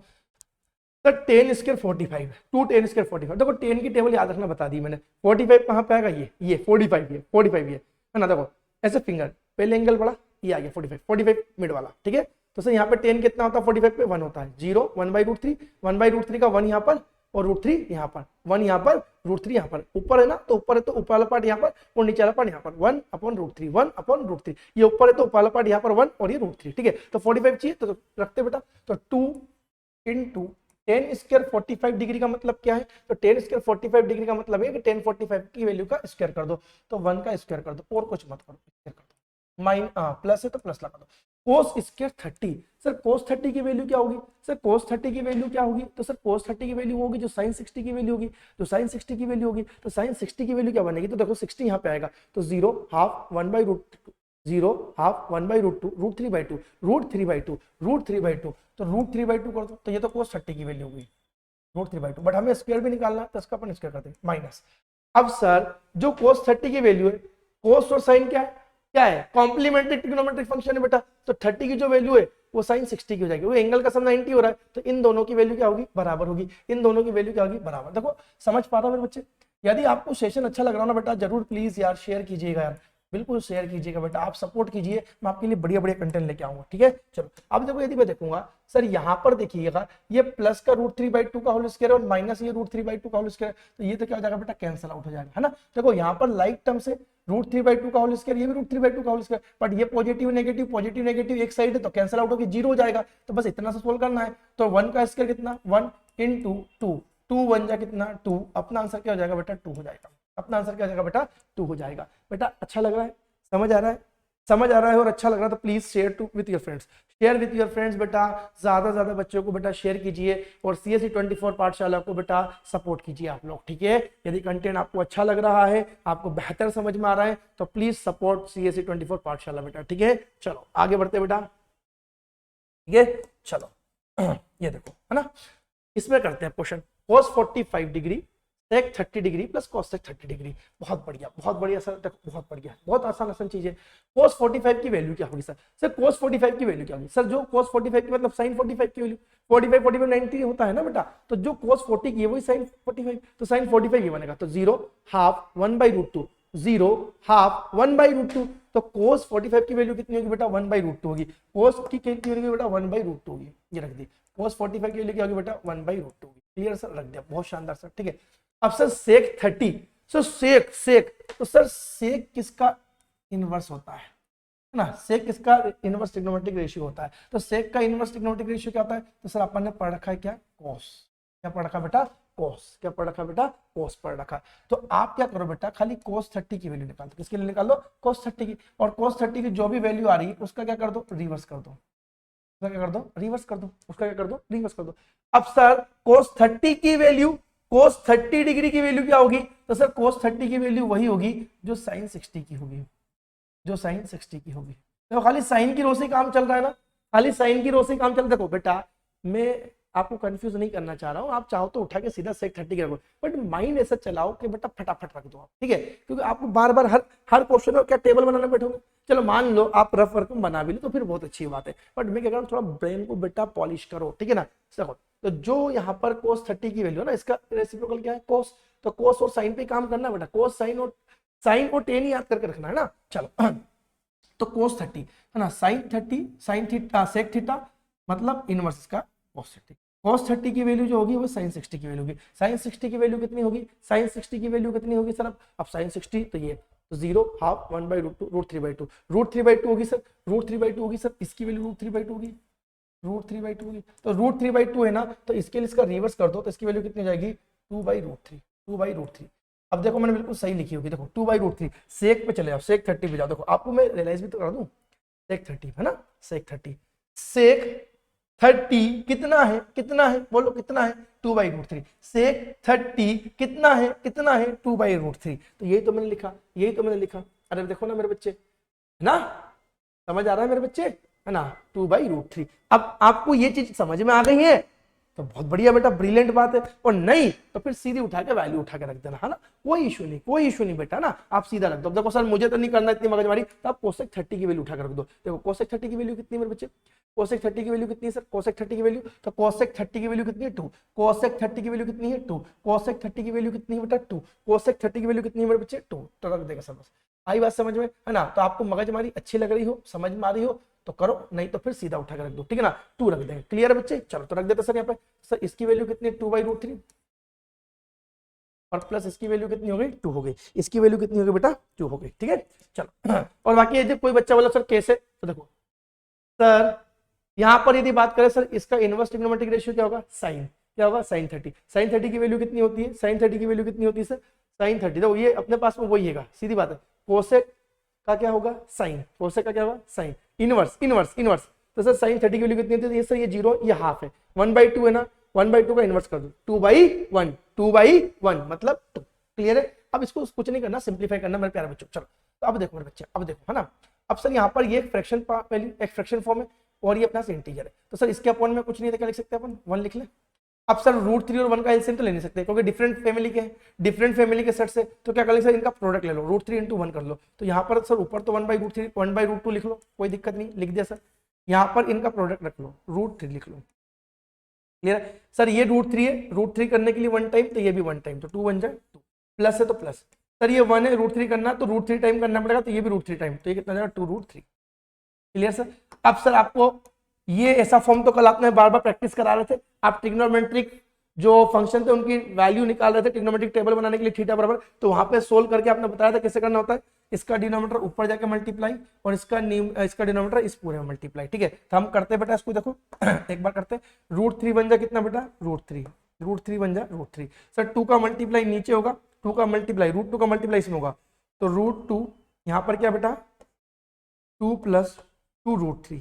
सर tan² 45, 2 tan² 45, देखो tan की टेबल याद रखना बता दी मैंने, 45 कहाँ पे आएगा, ये 45 ये 45 ये, है ना, देखो ऐसे फिंगर, पहले एंगल पड़ा, ये आ गया 45 मिड वाला, ठीक है। तो सर यहाँ पे tan कितना होता है 45 पे 1 होता है, 0 1/√3 का 1 यहाँ पर और √3 यहाँ पर, 1 यहाँ पर √3 यहाँ पर, ऊपर है ना, तो ऊपर है तो ऊपर वाला पार्ट यहाँ पर और नीचे वाला पार्ट यहाँ पर, 1/√3 1/√3, ये ऊपर है तो ऊपर वाला पार्ट यहाँ पर 1 और ये √3, ठीक है। तो 45 चाहिए तो रखते बेटा, तो 2 इंटू tan² 45 डिग्री का मतलब क्या है, तो tan² 45 डिग्री का मतलब है कि tan 45 की वैल्यू का स्क्वायर कर दो, तो 1 का स्क्वायर कर दो और कुछ मत करो, स्क्वायर कर दो, प्लस है तो प्लस लगा दो, cos² 30, सर cos 30 की वैल्यू क्या होगी, सर cos 30 की वैल्यू क्या होगी, तो सर cos 30 की वैल्यू होगी जो sin 60 की वैल्यू होगी, जो sin 60 की वैल्यू होगी, तो sin 60 की वैल्यू क्या बनेगी, तो देखो 60 यहाँ पे आएगा, तो 0 हाफ 1/√2 0 हाफ 1/√2 √3/2 √3/2 √3/2, तो √3/2 कर दो, तो ये तो cos 30 की वैल्यू होगी √3/2, बट हमें स्क्वायर भी निकालना है तो इसका अपन स्क्वायर करते हैं माइनस। अब सर जो cos 30 की वैल्यू है, cos और sin क्या है कॉम्प्लीमेंट्री ट्रिग्नोमेट्रिक फंक्शन है बेटा, तो 30 की जो वैल्यू है वो sin 60 की हो जाएगी, वो एंगल का सम 90 हो रहा है, तो इन दोनों की वैल्यू क्या होगी बराबर होगी, इन दोनों की वैल्यू क्या होगी बराबर। देखो समझ पा रहा हो मेरे बच्चे, यदि आपको सेशन अच्छा लग रहा हो ना बेटा, जरूर प्लीज यार शेयर कीजिएगा यार, बिल्कुल शेयर कीजिएगा बेटा, आप सपोर्ट कीजिए, मैं आपके लिए बढ़िया बढ़िया कंटेंट लेके आऊंगा, ठीक है। चलो अब देखो यदि मैं देखूंगा सर यहाँ पर देखिएगा, ये प्लस का √3/2 का होल स्क्वायर और माइनस ये √3/2 का होल स्क्वायर, तो ये तो क्या हो जाएगा बेटा कैंसिल आउट हो जाएगा, है ना। देखो यहाँ पर लाइक टर्म से √3/2 का होल स्क्वायर, ये भी √3/2 का होल स्क्वायर, बट ये पॉजिटिव नेगेटिव एक साइड है तो कैंसिल आउट होकर 0 हो जाएगा, तो बस इतना सा सोल्व करना है। तो 1 का स्क्वायर कितना 1 इंटू 2 1 जा कितना 2, अपना आंसर क्या हो जाएगा बेटा 2 हो जाएगा, अपना आंसर क्या हो जाएगा बेटा 2 हो जाएगा। बेटा अच्छा लग रहा है, समझ आ रहा है, समझ आ रहा है और अच्छा लग रहा है तो please share to with your friends, share with your friends बेटा, ज्यादा से ज्यादा बच्चों को बेटा शेयर कीजिए और CSE 24 पाठशाला को बेटा सपोर्ट कीजिए आप लोग, ठीक है। यदि कंटेंट आपको अच्छा लग रहा है, आपको बेहतर समझ में आ रहा है तो प्लीज सपोर्ट CSE 24 पाठशाला बेटा, ठीक है। चलो आगे बढ़ते बेटा, ठीक है। चलो ये देखो, है ना, इसमें करते हैं question, cos 45 degree sec 30 degree plus cos 30 degree, बहुत बढ़िया सर, बहुत बढ़िया, बहुत आसान चीज है। cos 45 की वैल्यू क्या होगी सर cos 45 की वैल्यू क्या होगी सर, जो cos 45 की मतलब sin 45 की वैल्यू, 45 90 होता है ना बेटा, तो जो cos 40 की है वही sin 45, तो sin 45 ये बनेगा, तो 0 हाफ 1/√2 0 हाफ 1/√2, तो cos 45 की वैल्यू कितनी होगी बेटा 1/√2 होगी, cos की वैल्यू बेटा 1/√2 होगी, ये रख दी, cos 45 की वैल्यू क्या होगी बेटा 1/√2 होगी, क्लियर सर, रख दिया, बहुत शानदार सर, ठीक है। अब सर sec 30, सर sec तो सर sec किसका इनवर्स होता है ना, sec किसका इनवर्स ट्रिग्नोमेट्रिक रेशियो होता है, तो sec का इनवर्स ट्रिग्नोमेट्रिक रेशियो क्या होता है, तो सर अपन ने पढ़ रखा है क्या cos, क्या पढ़ रखा बेटा cos, क्या पढ़ रखा बेटा, cos पढ़ रखा। तो आप क्या करो बेटा, खाली cos 30 की वैल्यू निकाल दो। किसके लिए निकाल लो, cos 30 की। और cos 30 की जो भी वैल्यू आ रही है उसका क्या कर दो, रिवर्स कर दो। उसका क्या कर दो, रिवर्स कर दो। उसका क्या कर दो, रिवर्स कर दो। अब सर cos 30 की वैल्यू, cos 30 डिग्री की वैल्यू क्या होगी, तो सर cos 30 की वैल्यू वही होगी जो sin 60 की होगी, जो sin 60 की होगी। तो खाली साइन की रो से काम चल रहा है ना, खाली साइन की रो से काम चल रहा है। देखो बेटा, मैं आपको कंफ्यूज नहीं करना चाह रहा हूं, आप चाहो तो उठा के सीधा sec 30 रखो, बट माइंड ऐसा चलाओ कि बेटा फटाफट रख दो आप, ठीक है, क्योंकि आपको बार बार हर क्वेश्चन में क्या टेबल बनाना बैठोगे। चलो मान लो आप रफ वर्क में बना भी लो तो फिर बहुत अच्छी बात है, बट मैं क्या कह रहा हूँ, थोड़ा ब्रेन को बेटा पॉलिश करो, ठीक है ना। देखो, तो जो यहाँ पर cos 30 की वैल्यू है ना, इसका रेसिप्रोकल क्या है, cos। तो cos और साइन पे काम करना है बेटा, cos साइन और tan याद करके रखना है ना। चलो तो cos 30 है ना, sin 30, sin theta sec theta, मतलब इनवर्स इसका cos 30। cos 30 की वैल्यू जो होगी वो sin 60 की वैल्यू होगी। sin 60 की वैल्यू कितनी होगी, sin 60 की वैल्यू कितनी होगी सर, अब sin 60 तो ये तो 0 हाफ 1/√2 √3/2 √3/2 होगी सर, √3/2 होगी सर, इसकी वैल्यू √3/2 होगी, √3/2 होगी। तो √3/2 है ना, तो इसके लिए इसका रिवर्स कर दो तो इसकी वैल्यू कितनी हो जाएगी, 2/√3, 2/√3। अब देखो मैंने बिल्कुल सही लिखी होगी, देखो 2/√3। सेक पे चले जाओ, सेक 30 पे जाओ। देखो आपको मैं रियलाइज भी तो कर दूं, सेक 30 है ना, सेक 30, सेक 30 कितना है, कितना है बोलो, कितना है, 2/√3। सेक 30 कितना है, कितना है, 2/√3। तो यही तो मैंने लिखा, यही तो मैंने लिखा। अरे देखो ना मेरे बच्चे, है ना, समझ आ रहा है मेरे बच्चे, है ना, 2/√3। अब आपको ये चीज समझ में आ गई है तो बहुत बढ़िया बेटा, ब्रिलियंट बात है। और नहीं तो फिर सीधी उठा के वैल्यू उठा के रख देना, है ना, कोई इशू नहीं, कोई इशू नहीं बेटा ना, आप सीधा रख दो। देखो सर मुझे तो नहीं करना इतनी मगजमारी, तो आप cosec 30 की वैल्यू उठा के रख दो। देखो cosec 30 की वैल्यू कितनी है मेरे बच्चे, cosec 30 की वैल्यू कितनी है सर, cosec 30 की वैल्यू, तो cosec 30 की वैल्यू कितनी है, 2। cosec 30 की वैल्यू कितनी है, 2। cosec 30 की वैल्यू कितनी है बेटा, 2। cosec 30 की वैल्यू कितनी है मेरे बच्चे, 2। तो रख देगा सर, बस आई बात समझ में, है ना। तो आपको मगजमारी अच्छी लग रही हो, समझ में आ रही हो तो करो, नहीं तो फिर सीधा उठा के रख दो, ठीक है ना, 2 रख देंगे। क्लियर है बच्चे, चलो तो रख देते सर यहाँ पे। सर इसकी वैल्यू कितनी है, 2/√3, और प्लस इसकी वैल्यू कितनी हो गई, 2 हो गई। इसकी वैल्यू कितनी हो गई बेटा, 2 हो गई, ठीक है। चलो और बाकी यदि कोई बच्चा बोला सर कैसे, तो देखो सर यहाँ पर यदि बात करें सर, इसका इनवर्स ट्रिग्नोमेट्रिक रेशियो क्या होगा, साइन, क्या होगा, sin 30। sin 30 की वैल्यू कितनी होती है, sin 30 की वैल्यू कितनी होती है सर, sin 30। तो ये अपने पास में वही है, सीधी बात है। कोसेक का क्या होगा, साइन, कोसेक का क्या होगा, साइन, इनवर्स इनवर्स इनवर्स। तो सर sin 30 की वैल्यू कितनी होती है, ये सर ये 0, ये हाफ है, 1/2 है ना, 1/2 का इनवर्स कर दो, 2/1, 2/1 मतलब 2। क्लियर है। अब इसको कुछ नहीं करना, सिंप्लीफाई करना मेरे प्यारे बच्चों। चलो तो अब देखो मेरे बच्चे, अब देखो, है ना। अब सर यहाँ पर ये एक फ्रैक्शन वैल्यू, एक फ्रैक्शन फॉर्म है, और ये अपना इंटीजर है। तो सर इसके अपॉन में कुछ नहीं, क्या लिख सकते हैं अपन, 1 लिख ले। अब सर √3 और 1 का एलसीएम तो ले नहीं सकते क्योंकि डिफरेंट फैमिली के हैं, डिफरेंट फैमिली के सेट से। तो क्या कर ले सर, इनका प्रोडक्ट ले लो, √3 × 1 कर लो। तो यहाँ पर सर ऊपर तो 1/√3 1/√2 लिख लो, कोई दिक्कत नहीं, लिख दिया सर। यहाँ पर इनका प्रोडक्ट रख लो, √3 लिख लो। क्लियर है सर, ये √3 है, √3 करने के लिए 1 टाइम, तो ये भी 1 टाइम, तो 2 बन जाए 2, प्लस है तो प्लस। सर ये 1 है, √3 करना तो √3 टाइम करना पड़ेगा, तो ये भी √3 टाइम, तो ये कितना जाएगा, 2√3। Clear sir. अब सर आपको ये ऐसा फॉर्म तो कल आपने बार बार प्रैक्टिस करा रहे थे, आप ट्रिग्नोमेट्रिक जो फंक्शन थे उनकी वैल्यू निकाल रहे थे ट्रिग्नोमेट्रिक टेबल बनाने के लिए, थीटा बराबर, तो वहां पे सोल्व करके आपने बताया था कैसे करना होता है, इसका डिनोमिनेटर ऊपर जाके मल्टीप्लाई और इसका डिनोमिनेटर इस पूरे में मल्टीप्लाई, ठीक है। तो हम करते बेटा इसको, देखो एक बार करते, √3 बन जाए कितना बेटा, √3 बन जाए √3। सर 2 का मल्टीप्लाई नीचे होगा, 2 का मल्टीप्लाई √2 का मल्टीप्लाई इसमें होगा, तो √2 यहाँ पर क्या बेटा, 2 + 2√3।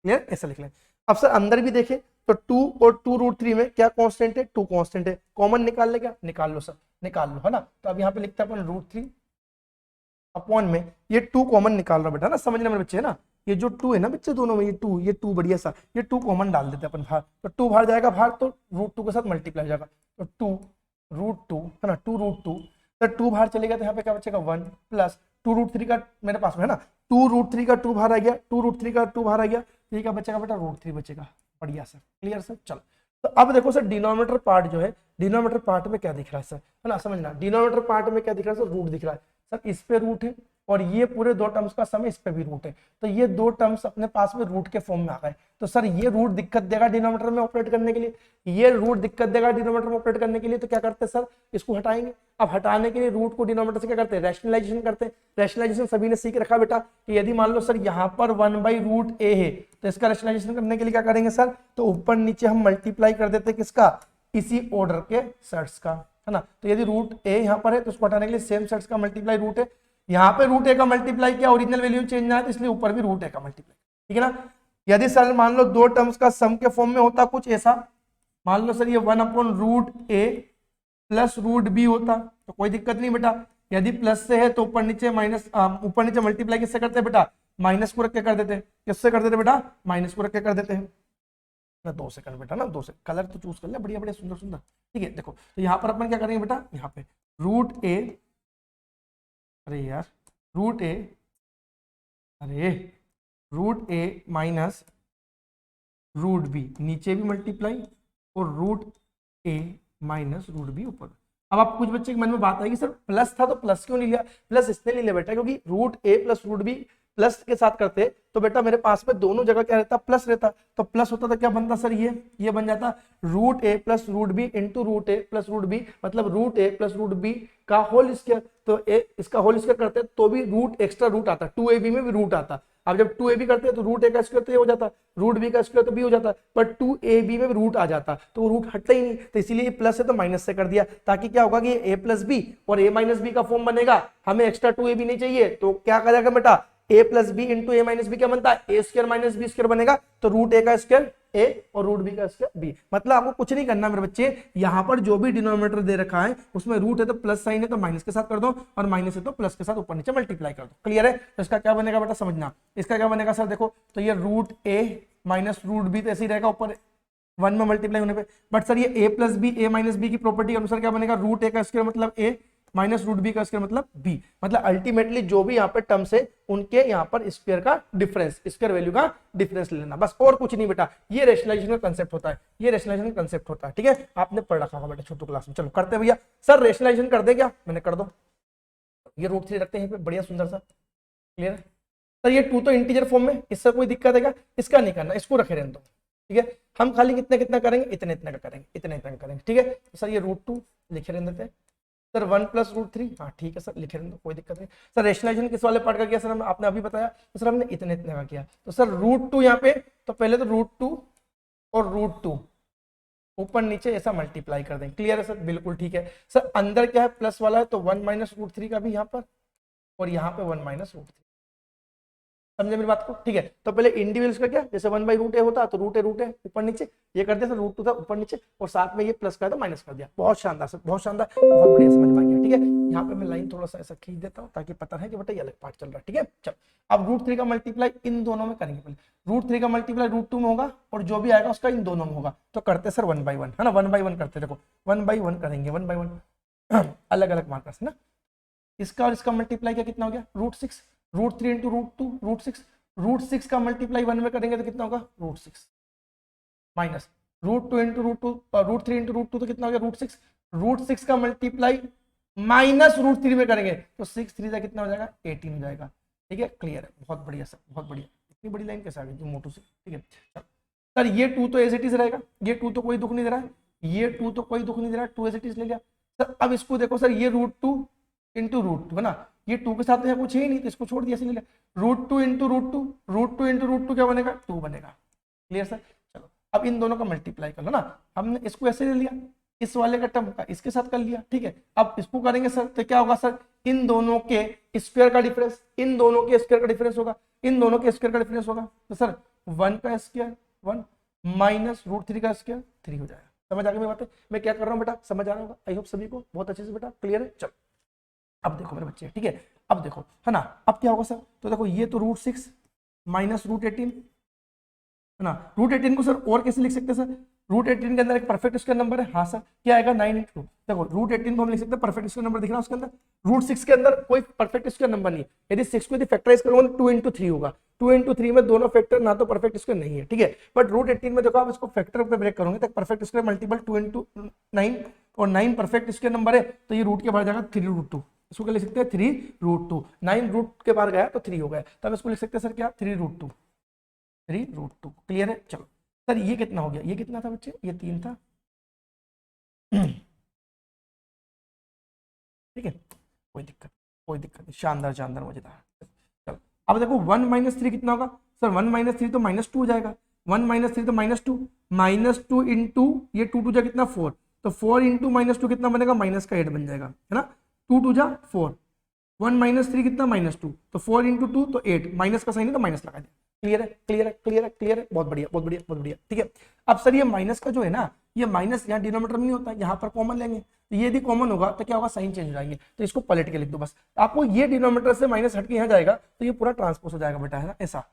क्लियर, ऐसा लिख लें। अब सर अंदर भी देखें तो 2 और 2√3 में क्या कांस्टेंट है, 2 कांस्टेंट है, कॉमन निकाल ले, क्या निकाल लो सर, निकाल लो, है ना। तो अब यहाँ पे लिखते हैं अपन √3 अपॉन में ये 2 कॉमन निकाल रहा बेटा ना, समझना मेरे बच्चे, है ना। ये जो 2 है ना बच्चे दोनों में, ये 2 बढ़िया सा, ये 2 कॉमन डाल देते हैं अपन बाहर, तो 2 बाहर जाएगा बाहर, तो √2 के साथ मल्टीप्लाई हो जाएगा, तो 2 √2 है ना, 2√2। तो 2 बाहर चलेगा तो यहाँ पे क्या बचेगा 1 प्लस 2√3 का मेरे पास में है ना, 2√3 का 2 बाहर आ गया, 2√3 का 2 बाहर आ गया, तो ये क्या बचेगा बेटा, √3 बचेगा। बढ़िया सर, क्लियर सर। चलो तो अब देखो सर डिनोमिनेटर पार्ट जो है, डिनोमिनेटर पार्ट में क्या दिख रहा है सर, है ना, समझना, डिनोमिनेटर पार्ट में क्या दिख रहा है सर, रूट दिख रहा है सर, इस पे रूट है और ये पूरे 2 टर्म्स का सम इस पे भी रूट है, तो ये 2 टर्म्स अपने पास में रूट के फॉर्म में आ गए। तो सर ये रूट दिक्कत देगा डिनोमिनेटर में ऑपरेट करने के लिए, ये रूट दिक्कत देगा डिनोमिनेटर में ऑपरेट करने के लिए, तो क्या करते हैं सर, इसको हटाएंगे। अब हटाने के लिए रूट को डिनोमिनेटर से क्या करते हैं, रैशनलाइजेशन करते हैं। रैशनलाइजेशन सभी ने सीख रखा बेटा कि यदि मान लो सर यहाँ पर 1/√a है, तो इसका रैशनलाइजेशन करने के लिए क्या करेंगे सर, तो ऊपर नीचे हम मल्टीप्लाई कर देते हैं किसका, इसी ऑर्डर के सेट्स का, है ना। तो यदि रूट ए यहाँ पर है तो उसको हटाने के लिए सेम सेट्स का मल्टीप्लाई रूट है, यहाँ पे रूट ए का मल्टीप्लाई किया, ओरिजिनल वैल्यू चेंज ना है तो इसलिए ऊपर भी रूट ए का मल्टीप्लाई, ठीक है ना। यदि सर मान लो दो टर्म्स का सम के फॉर्म में होता कुछ ऐसा, मान लो सर ये 1/√a प्लस रूट बी होता तो कोई दिक्कत नहीं बेटा। यदि प्लस से है तो ऊपर नीचे माइनस, ऊपर नीचे मल्टीप्लाई किससे करते हैं बेटा, माइनस को रख के कर देते हैं। किससे कर देते बेटा, माइनस को रख के कर देते हैं ना। 2 सेकंड बेटा ना, 2 से कलर तो चूज कर ले, बढ़िया बढ़िया सुंदर सुंदर, ठीक है। देखो तो यहाँ पर अपन क्या करेंगे बेटा, यहाँ पे रूट ए, अरे यार रूट ए, अरे रूट ए माइनस रूट बी नीचे भी मल्टीप्लाई और रूट ए माइनस रूट बी ऊपर। अब आप कुछ बच्चे के मन में बात आएगी सर प्लस था तो प्लस क्यों नहीं लिया, प्लस इसलिए नहीं लिया बेटा क्योंकि root a plus root B plus के साथ करते तो बेटा मेरे पास में दोनों जगह क्या रहता, प्लस रहता। तो प्लस होता तो क्या बनता सर, ये बन जाता root a plus root b into root a plus root b, मतलब root a plus root b का होल स्क्वायर। तो इसका होल स्क्वायर करते तो भी रूट एक्स्ट्रा रूट आता, 2ab में भी रूट आता। अब जब 2ab करते हैं तो रूट ए का स्क्वायर तो ये हो जाता, रूट बी का स्क्वायर तो बी हो जाता, पर 2ab में भी रूट आ जाता तो रूट हटता ही नहीं। तो इसीलिए प्लस है तो माइनस से कर दिया, ताकि क्या होगा कि ए प्लस बी और ए माइनस बी का फॉर्म बनेगा। हमें एक्स्ट्रा 2ab नहीं चाहिए तो क्या करेगा बेटा, ए प्लस बी इंटू ए माइनस बी क्या बनता है, ए स्क्वायर माइनस बी स्क्वायर बनेगा। तो रूट ए का स्क्वायर ए और रूट बी का स्क्वायर बी। मतलब आपको कुछ नहीं करना मेरे बच्चे, यहाँ पर जो भी डिनोमिनेटर दे रखा है उसमें रूट है तो प्लस साइन है तो माइनस के साथ कर दो, और माइनस है तो प्लस के साथ ऊपर नीचे मल्टीप्लाई कर दो। क्लियर है। तो इसका क्या बनेगा बेटा समझना, इसका क्या बनेगा सर देखो, तो ये रूट ए माइनस रूट बी तो ऐसे ही रहेगा ऊपर 1 में मल्टीप्लाई होने पे। बट सर ये ए प्लस बी ए माइनस बी की प्रॉपर्टी के अनुसार क्या बनेगा, रूट ए का स्क्वायर मतलब ए माइनस रूट बी का स्क्वायर मतलब बी। मतलब अल्टीमेटली जो भी यहाँ पे टर्म्स है उनके यहाँ पर स्क्वायर का डिफरेंस, स्क्वायर वैल्यू का डिफरेंस ले लेना, बस और कुछ नहीं बेटा। ये रेशनलाइजेशन का कंसेप्ट होता है, ये रेशनलाइजेशन का कंसेप्ट होता है, ठीक है। आपने पढ़ रखा होगा बेटा छोटू क्लास में। चलो करते हैं भैया, सर रेशनलाइजेशन कर दे क्या, मैंने कर दो। ये रूट 3 रखते हैं पे, बढ़िया सुंदर सा, क्लियर है। सर ये 2 तो इंटीजर फॉर्म में, इससे कोई दिक्कत है क्या, इसका नहीं करना, इसको रखे रहने दो, ठीक है। हम खाली कितना कितना करेंगे, इतने इतने का करेंगे, इतने इतने का करेंगे, ठीक है। तो सर ये रूट 2 लिखे रहने देते हैं सर, 1 प्लस रूट 3, हाँ ठीक है सर लिखे रहने दो, कोई दिक्कत नहीं। सर रेशनलाइजेशन किस वाले पार्ट का किया सर, आपने अभी बताया, तो सर हमने इतने इतने का किया। तो सर रूट 2 यहाँ पे, तो पहले तो रूट 2 और रूट 2 ऊपर नीचे ऐसा मल्टीप्लाई कर देंगे, क्लियर है सर, बिल्कुल ठीक है। सर अंदर क्या है, प्लस वाला है तो 1 माइनस रूट 3 का भी यहाँ पर, और यहाँ पे 1 माइनस रूट 3, समझे मेरी बात को, ठीक है। तो पहले इंडिविजुअल्स का क्या, जैसे 1/√a होता तो रूट है ऊपर नीचे, ये कर दिया सर रूट 2 था ऊपर नीचे, और साथ में ये प्लस का तो माइनस कर दिया। बहुत शानदार सर, बहुत शानदार, बहुत बढ़िया समझ में आ गया, ठीक है। यहाँ पे मैं लाइन थोड़ा सा ऐसा खींच देता हूँ ताकि पता है कि बेटा ये अलग पार्ट चल रहा है, ठीक है। चल अब रूट 3 का मल्टीप्लाई इन दोनों में करेंगे, पहले रूट 3 का मल्टीप्लाई रूट 2 में होगा और जो भी आएगा उसका इन दोनों में होगा। तो करते सर 1/1, है ना, 1/1 करते, देखो 1/1 करेंगे, 1/1 अलग अलग मार्कर से ना। इसका और इसका मल्टीप्लाई क्या कितना हो गया, root 6, root 3 into root 2 root 6, root 6 का मल्टीप्लाई 1 में करेंगे तो कितना होगा, root 6 minus root 2 into root 2, root 3 into root 2 तो कितना हो गया, रूट 6 का मल्टीप्लाई माइनस रूट 3 में करेंगे तो 6 3 का कितना हो जाएगा, 18 हो जाएगा, ठीक है। क्लियर है, बहुत बढ़िया सर, बहुत बढ़िया। इतनी बड़ी लाइन कैसे आ गई मोटू से, ठीक है। सर ये 2 तो एज इट इज रहेगा, ये 2 तो कोई दुख नहीं दे रहा है, ये 2 तो कोई दुख नहीं दे रहा है, 2 एज इट इज ले लिया सर। अब इसको देखो सर, ये रूट 2 इंटू रूट 2 है ना, ये 2 के साथ तो कुछ है ही नहीं तो इसको छोड़ दिया, इसलिए root 2 into root 2, root 2 into root 2 क्या बनेगा, 2 बनेगा, क्लियर सर। चलो अब इन दोनों का मल्टीप्लाई कर लो ना, हमने इसको ऐसे ले लिया, इस वाले का टर्म का इसके साथ कर लिया, ठीक है। अब इसको करेंगे सर तो क्या होगा सर, इन दोनों के स्क्वायर का डिफरेंस, इन दोनों के स्क्वायर का डिफरेंस होगा, इन दोनों के स्क्वायर का डिफरेंस होगा। तो सर 1 का स्क्वायर 1 माइनस रूट 3 का स्क्वायर 3 हो जाएगा। समझ आ गई मेरी बात है, मैं क्या कर रहा हूँ बेटा, समझ आ रहा होगा, आई होप सभी को बहुत अच्छे से बेटा, क्लियर है। चलो अब देखो मेरे बच्चे, ठीक है, अब देखो है ना, अब क्या होगा सर, तो देखो ये तो रूट 6 माइनस रूट 18 है ना, रूट 18 को सर और कैसे लिख सकते हैं सर, रूट 18 के अंदर एक परफेक्ट स्क्वायर नंबर है, हाँ सर क्या आएगा 9 × 2। देखो रूट 18 को हम लिख सकते हैं परफेक्ट स्क्वायर नंबर, दिख रहा है उसके अंदर, रूट 6 के अंदर कोई परफेक्ट स्क्वायर नंबर नहीं है। यदि 6 को यदि फैक्टराइज करोगे 2 × 3 होगा, 2 × 3 में दोनों फैक्टर ना तो परफेक्ट स्क्वायर नहीं है, ठीक है। बट रूट 18 में देखो आप इसको फैक्टर पे ब्रेक करोगे तो परफेक्ट स्क्वायर मल्टीपल 2 × 9 और 9 परफेक्ट स्क्वायर नंबर है, तो ये रूट के बाहर जाएगा 3√2, इसको क्या लिख सकते हैं 3√2, 9 रूट के बाहर गया तो 3 हो गया, तब इसको लिख सकते हैं सर क्या 3√2, 3√2, क्लियर है। चलो सर ये कितना हो गया, ये कितना था बच्चे, ये 3 था, ठीक है, कोई दिक्कत नहीं, शानदार शानदार मजेदार। चलो अब देखो 1 - 3 कितना होगा सर, 1 - 3 तो -2 हो जाएगा, 1 - 3 तो -2 इंटू ये 2 2 जा कितना 4, तो 4 इंटू -2 कितना बनेगा, -8 बन जाएगा, है ना। 2 2 जा 4, 1 -3 कितना -2, तो 4 इंटू 2 तो 8, माइनस का साइन है तो माइनस लगा दिया। क्लियर है, क्लियर है, क्लियर है, क्लियर है, बहुत बढ़िया, बहुत बढ़िया, बहुत बढ़िया। ठीक है, अब सर ये माइनस का जो है ना, ये माइनस यहाँ डिनोमिनेटर में नहीं होता, यहाँ पर कॉमन लेंगे, तो ये यदि कॉमन होगा तो क्या होगा, साइन चेंज हो जाएंगे, तो इसको पलट के लिख दो बस। आपको ये डिनोमिनेटर से माइनस हट के यहाँ जाएगा तो ये पूरा ट्रांसपोज हो जाएगा बेटा, है ना, ऐसा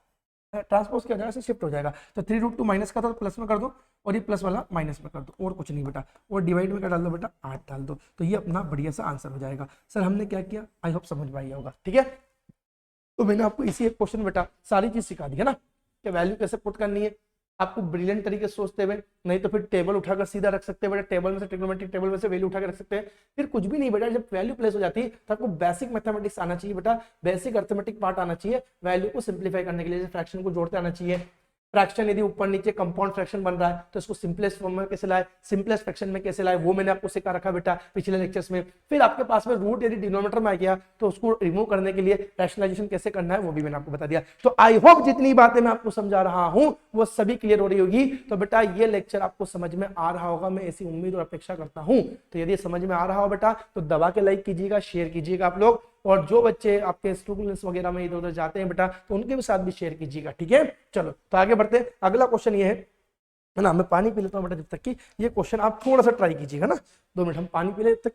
ट्रांसपोज क्या हो जाएगा, ऐसे शिफ्ट हो जाएगा। तो 3√2 माइनस का था तो प्लस में कर दो, और ये प्लस वाला माइनस में कर दो, और कुछ नहीं बेटा, और डिवाइड में क्या डाल दो बेटा, 8 डाल दो, तो ये अपना बढ़िया सा आंसर हो जाएगा। सर हमने क्या किया, आई होप समझ में आया होगा। ठीक है, तो मैंने आपको इसी एक क्वेश्चन बेटा सारी चीज सिखा दी है ना, कि वैल्यू कैसे पुट करनी है, आपको ब्रिलियंट तरीके से सोचते हुए, नहीं तो फिर टेबल उठाकर सीधा रख सकते हैं बेटा, टेबल में से ट्रिग्नोमेट्रिक टेबल में से वैल्यू उठाकर रख सकते हैं। फिर कुछ भी नहीं बेटा, जब वैल्यू प्लेस हो जाती है तो आपको बेसिक मैथमेटिक्स आना चाहिए बेटा, बेसिक अर्थमेटिक पार्ट आना चाहिए, वैल्यू को सिंप्लीफाई करने के लिए, फ्रैक्शन को जोड़ते आना चाहिए। फ्रैक्शन यदि ऊपर नीचे कंपाउंड फ्रैक्शन बन रहा है तो इसको सिंपलेस्ट फॉर्म में कैसे लाए, सिंपलेस्ट फ्रैक्शन में कैसे लाए, वो मैंने आपको सिखा रखा बेटा पिछले लेक्चर्स में। फिर आपके पास में रूट यदि डिनोमिनेटर में आ गया तो उसको रिमूव करने के लिए रैशनलाइजेशन कैसे करना है वो भी मैंने आपको बता दिया। तो आई होप जितनी बातें मैं आपको समझा रहा हूं वो सभी क्लियर हो रही होगी। तो बेटा ये लेक्चर आपको समझ में आ रहा होगा, मैं ऐसी उम्मीद और अपेक्षा करता हूं। तो यदि समझ में आ रहा हो बेटा तो दबा के लाइक कीजिएगा, शेयर कीजिएगा आप लोग, और जो बच्चे आपके स्टूडेंट्स वगैरह में इधर उधर जाते हैं बेटा तो उनके भी साथ भी शेयर कीजिएगा। ठीक है, चलो तो आगे बढ़ते हैं। अगला क्वेश्चन ये है ना, मैं पानी पी लेता हूँ बेटा जब तक कि ये क्वेश्चन आप थोड़ा सा ट्राई कीजिएगा ना, 2 मिनट हम पानी पी ले तक।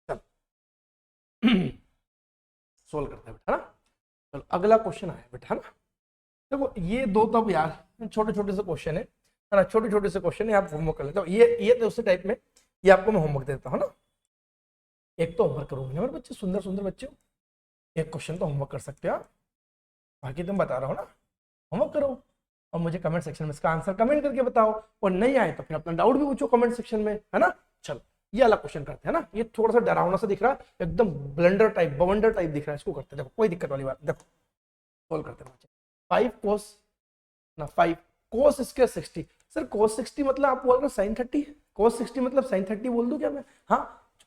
चलो सोल्व करते हैं बेटा, है ना। चलो अगला क्वेश्चन आया बेटा, है ना। देखो ये दो तब यार छोटे छोटे से क्वेश्चन है ना, छोटे छोटे से क्वेश्चन है, आप होमवर्क कर लेते हो। ये तो उसी टाइप में ये आपको मैं होमवर्क देता हूँ ना, एक तो होमवर्क करोगे मेरे बच्चे, सुंदर सुंदर बच्चे हो, एक क्वेश्चन तो होमवर्क कर सकते हो, बाकी तुम बता रहा हो ना, होमवर्क करो और मुझे कमेंट सेक्शन में इसका आंसर कमेंट करके बताओ, और नहीं आए तो फिर अपना डाउट भी पूछो कमेंट सेक्शन में, है ना। चलो ये वाला क्वेश्चन करते हैं ना, ये थोड़ा सा डरावना सा दिख रहा है, एकदम ब्लंडर टाइप बवंडर टाइप दिख रहा है, इसको करते हैं। देखो कोई दिक्कत वाली बात, देखो सोल्व करते हैं। 5 cos ना 5 cos स्क्वायर 60, सर cos 60 मतलब आप बोल रहे हो sin 30, cos 60 मतलब sin 30 बोल दूं क्या मैं, हाँ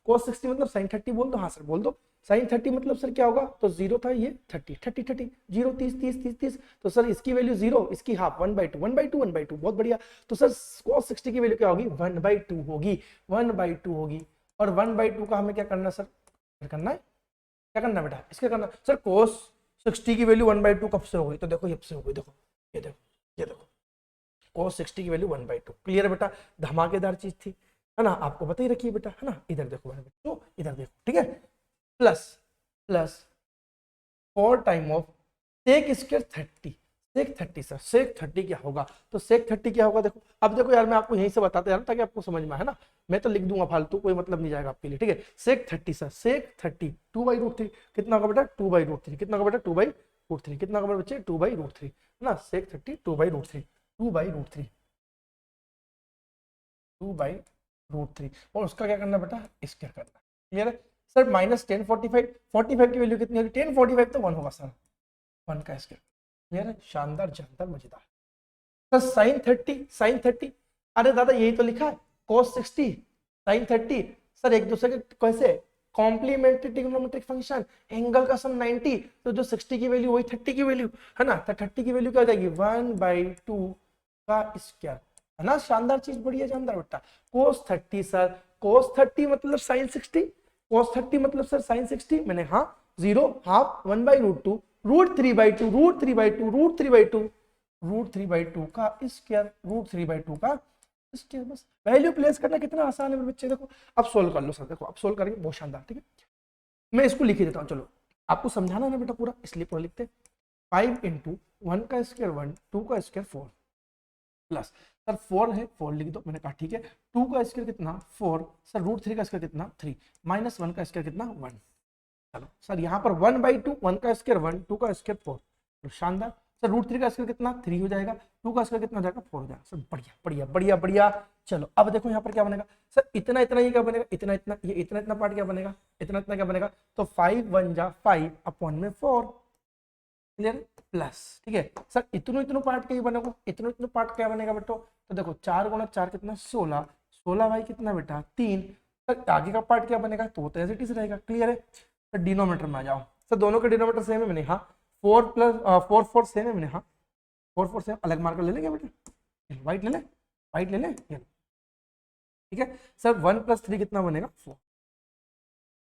cos 60 मतलब sin 30 बोल दो, हाँ सर बोल दो। sin 30 मतलब सर क्या होगा, तो 0 था, ये 30 30 30 0 30 30 30 30, तो सर इसकी वैल्यू 0, इसकी हाफ 1/2 1/2 1/2, बहुत बढ़िया। तो सर cos 60 की वैल्यू क्या होगी, 1/2 होगी, 1/2 होगी, और 1/2 का हमें क्या करना है सर, करना है, क्या करना है बेटा, इसका करना सर cos 60 की वैल्यू 1/2 कब से हो गई, तो देखो ये से हो गई, देखो ये देखो, ये देखो cos 60 की वैल्यू 1/2, क्लियर है बेटा, धमाकेदार चीज थी, है ना, आपको बता ही रखिए बेटा, है ना। इधर देखो तो इधर देखो, ठीक है, plus plus 4 time of sec square 30, sec 30 sir, sec 30 क्या होगा, तो सेक 30 क्या होगा, देखो अब देखो यार मैं आपको यहीं से बताते जा रहा हूं ताकि आपको समझ में आए, है ना, मैं तो लिख दूंगा फालतू, कोई मतलब नहीं जाएगा आपके लिए, ठीक है। सेक 30 सर, सेक 30 2/√3 कितना होगा बेटा, 2/√3 कितना होगा बेटा, 2/√3 कितना होगा बच्चे, 2/√3, है ना, सेक 30 2/√3 2/√3 2/√3, और उसका क्या करना बेटा, स्क्वायर करना, क्लियर है सर। -1045, 45 की वैल्यू कितनी होगी, 1045 तो 1 होगा सर, 1 का स्क्वायर, क्लियर है, शानदार जानदार मजेदार। सर sin 30, अरे दादा यही तो लिखा है, cos 60 sin 30, सर एक दूसरे के कैसे कॉम्प्लीमेंट्री ट्रिग्नोमेट्रिक फंक्शन, एंगल का सम 90, तो जो 60 की वैल्यू वही 30 की वैल्यू, है ना, तो 30 की वैल्यू क्या हो जाएगी, 1/2 का स्क्वायर, है ना, शानदार चीज, बढ़िया जानदार बेटा। cos 30 सर, cos 30 मतलब sin 60, cos 30 मतलब सर sin 60, मैंने हाँ 0 हाफ 1/√2 √3/2 √3/2 √3/2 √3/2 का स्क्वायर, √3/2 का स्क्वायर, बस वैल्यू प्लेस करना कितना आसान है मेरे बच्चे। देखो अब सोल्व कर लो सर, देखो अब सोल्व करेंगे, बहुत शानदार, ठीक है। मैं इसको लिख ही देता हूँ, चलो आपको समझाना ना बेटा पूरा, इसलिए पूरा लिखते हैं। 5 × 1 का स्क्वायर 1, 2 का स्क्वायर 4, प्लस सर 4 है 4 लिख दो, मैंने कहा ठीक है, 2 का स्क्वायर कितना 4, सर √3 का स्क्वायर कितना 3, -1 का स्क्वायर कितना 1, चलो सर यहाँ पर 1/2, 1 का स्क्वायर 1, 2 का स्क्वायर 4, तो शानदार, सर रूट 3 का स्क्वायर कितना 3 हो जाएगा, 2 का स्क्वायर कितना हो जाएगा 4 हो जाएगा। सर बढ़िया बढ़िया बढ़िया बढ़िया। चलो अब देखो यहाँ पर क्या बनेगा सर, इतना इतना ये क्या बनेगा, इतना इतना ये इतना इतना पार्ट क्या बनेगा, इतना इतना क्या बनेगा, तो 5 1 जा 5 अपॉन में 4, क्लियर, प्लस, ठीक है सर इतनों इतनों पार्ट क्या बनेगा, इतनों इतनों पार्ट क्या बनेगा बेटो, तो देखो 4 गुणा 4 कितना 16, 16 बाई कितना बेटा 3, सर आगे का पार्ट क्या बनेगा, तो एज इट इज रहेगा, क्लियर है। सर डिनोमीटर में आ जाओ, सर दोनों के डिनोमीटर सेम है मैंने, हाँ 4 प्लस 4 4 सेम है मैंने, हाँ 4 4 सेम, अलग मार्कर ले लेंगे बेटा, व्हाइट ले ले, व्हाइट ले ले, ठीक है सर 1 प्लस 3 कितना बनेगा 4।